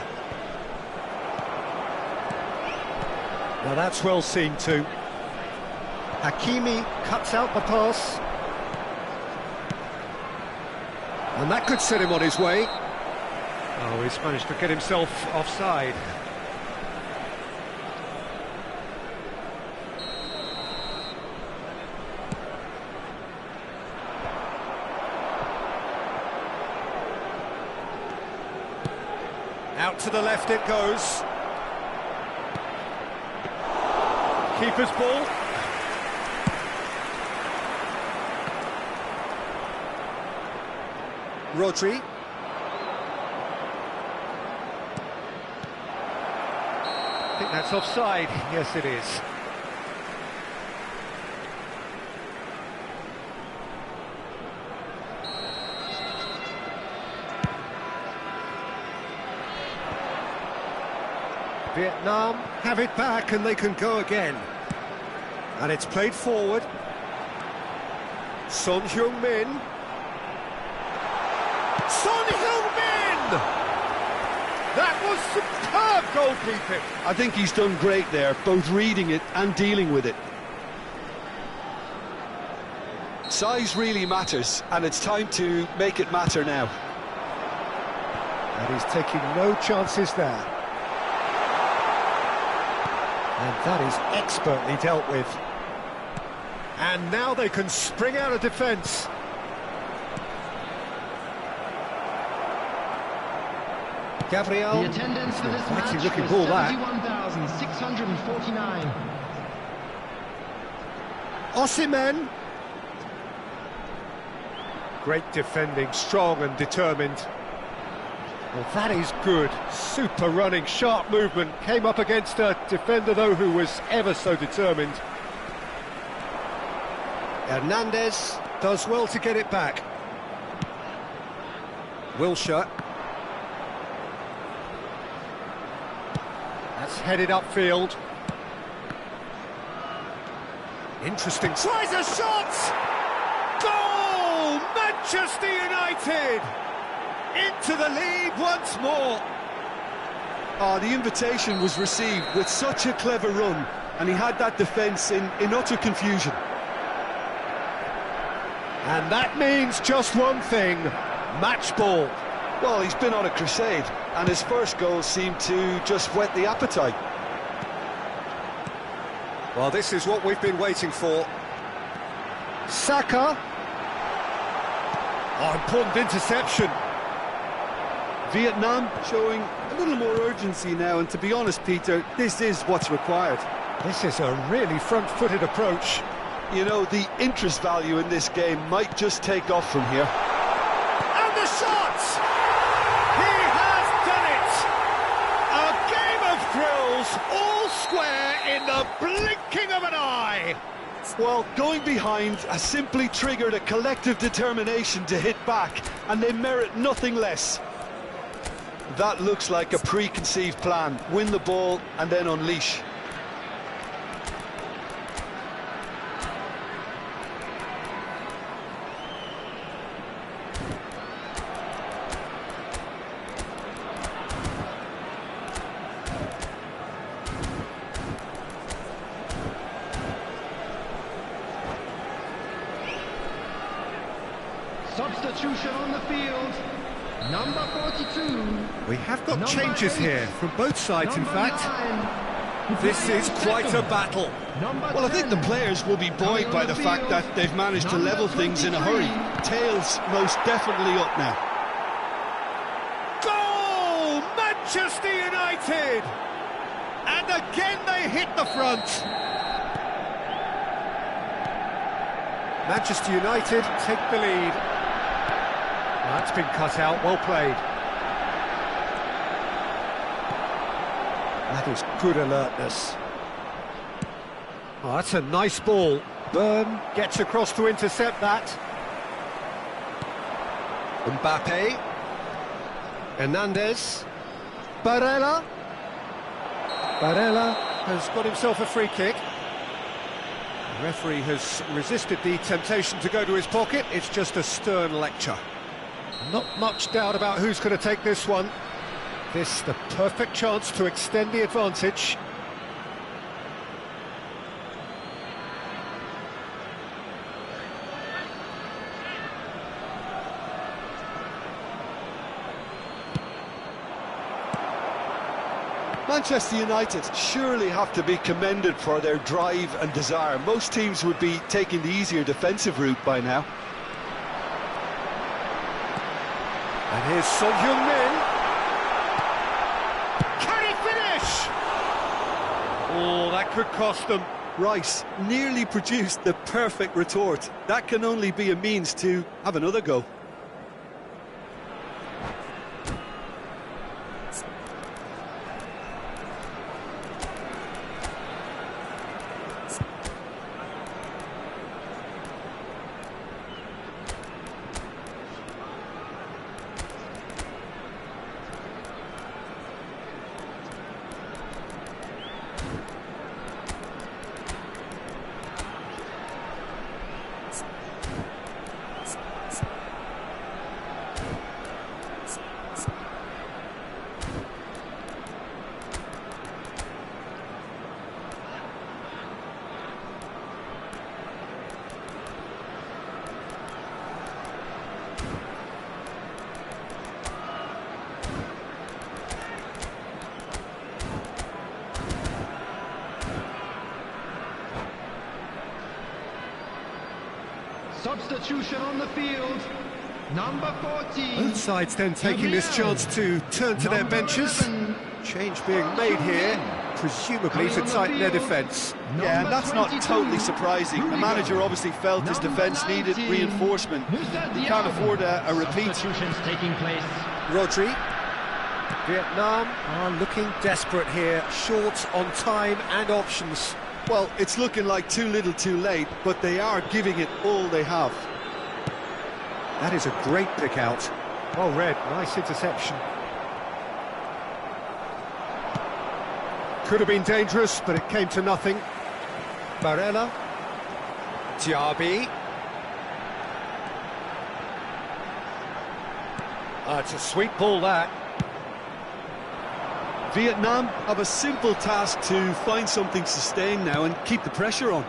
Now that's well seen too. Hakimi cuts out the pass. And that could set him on his way. Oh, he's managed to get himself offside. Out to the left it goes. Keeper's ball. Rodri. I think that's offside. Yes, it is. Vietnam have it back and they can go again. And it's played forward. Son Heung-min. Son Heung-min! That was superb goalkeeping. I think he's done great there, both reading it and dealing with it. Size really matters, and it's time to make it matter now. And he's taking no chances there. And that is expertly dealt with. And now they can spring out of defence. Gabriel. The attendance for this Mighty match looking was ball, that. 71,649. Osimhen. Great defending, strong and determined. Well, that is good. Super running, sharp movement. Came up against a defender, though, who was ever so determined. Hernandez does well to get it back. Wilshere. That's headed upfield. Interesting. Tries a shot! Goal! Manchester United! Into the lead once more. Oh, the invitation was received with such a clever run, and he had that defence in utter confusion. And that means just one thing, match ball. Well, he's been on a crusade, and his first goal seemed to just whet the appetite. Well, this is what we've been waiting for. Saka. Oh, important interception. Vietnam showing a little more urgency now, and to be honest, Peter, this is what's required. This is a really front-footed approach. You know, the interest value in this game might just take off from here. And the shot! He has done it! A game of thrills, all square in the blinking of an eye! Well, going behind has simply triggered a collective determination to hit back, and they merit nothing less. That looks like a preconceived plan. Win the ball and then unleash. Substitution on the field. Number 42. We have got changes here from both sides, in fact. This is quite a battle. Well, I think the players will be buoyed by the fact that they've managed to level things in a hurry. Tails most definitely up now. Goal! Manchester United! And again they hit the front. Manchester United take the lead. That's been cut out, well played. That is good alertness. Oh, that's a nice ball. Byrne gets across to intercept that. Mbappe. Hernandez. Barella. Barella has got himself a free kick. The referee has resisted the temptation to go to his pocket. It's just a stern lecture. Not much doubt about who's going to take this one. This the perfect chance to extend the advantage. Manchester United surely have to be commended for their drive and desire. Most teams would be taking the easier defensive route by now. And here's Son Heung-min. Can he finish? Oh, that could cost them. Rice nearly produced the perfect retort. That can only be a means to have another go. Substitution on the field. Number 14. Both sides then taking this chance to turn to their benches. 11. Change being made here, presumably to tighten their defence. Yeah, and that's not 22. totally surprising. The manager obviously felt his defence needed reinforcement. He can't afford a repeat. Substitutions taking place. Rodri. Vietnam are looking desperate here, short on time and options. Well, it's looking like too little too late, but they are giving it all they have. That is a great pick out. Well read, nice interception. Could have been dangerous, but it came to nothing. Barella. Diaby. It's a sweet ball, that. Vietnam have a simple task to find something sustained now and keep the pressure on.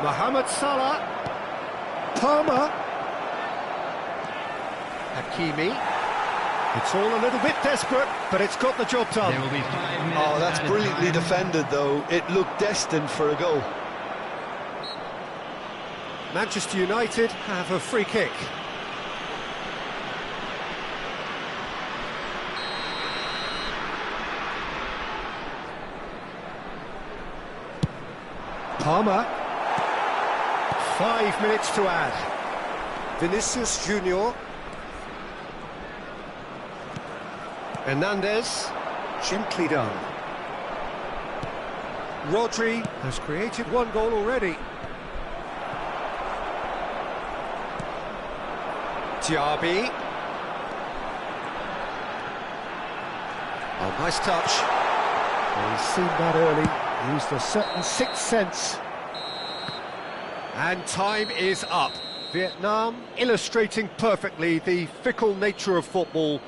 Mohamed Salah. Palmer. Hakimi. It's all a little bit desperate, but it's got the job done. There will be 5 minutes. Oh, that's added brilliantly time. defended, though. It looked destined for a goal. Manchester United have a free kick. Palmer. 5 minutes to add. Vinicius Junior. Hernandez. Gently done. Rodri has created one goal already. Diaby. Oh, nice touch. He's seen that early, used a certain sixth sense. And time is up. Vietnam illustrating perfectly the fickle nature of football.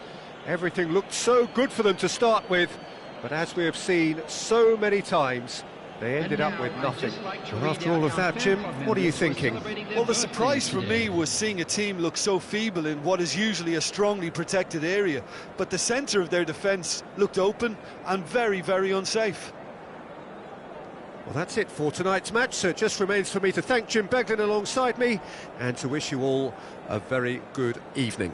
Everything looked so good for them to start with, but as we have seen so many times, they ended up with nothing. And after all of that, Jim, what are you thinking? Well, the surprise for me was seeing a team look so feeble in what is usually a strongly protected area, but the centre of their defence looked open and very, very unsafe. Well, that's it for tonight's match, so it just remains for me to thank Jim Beglin alongside me and to wish you all a very good evening.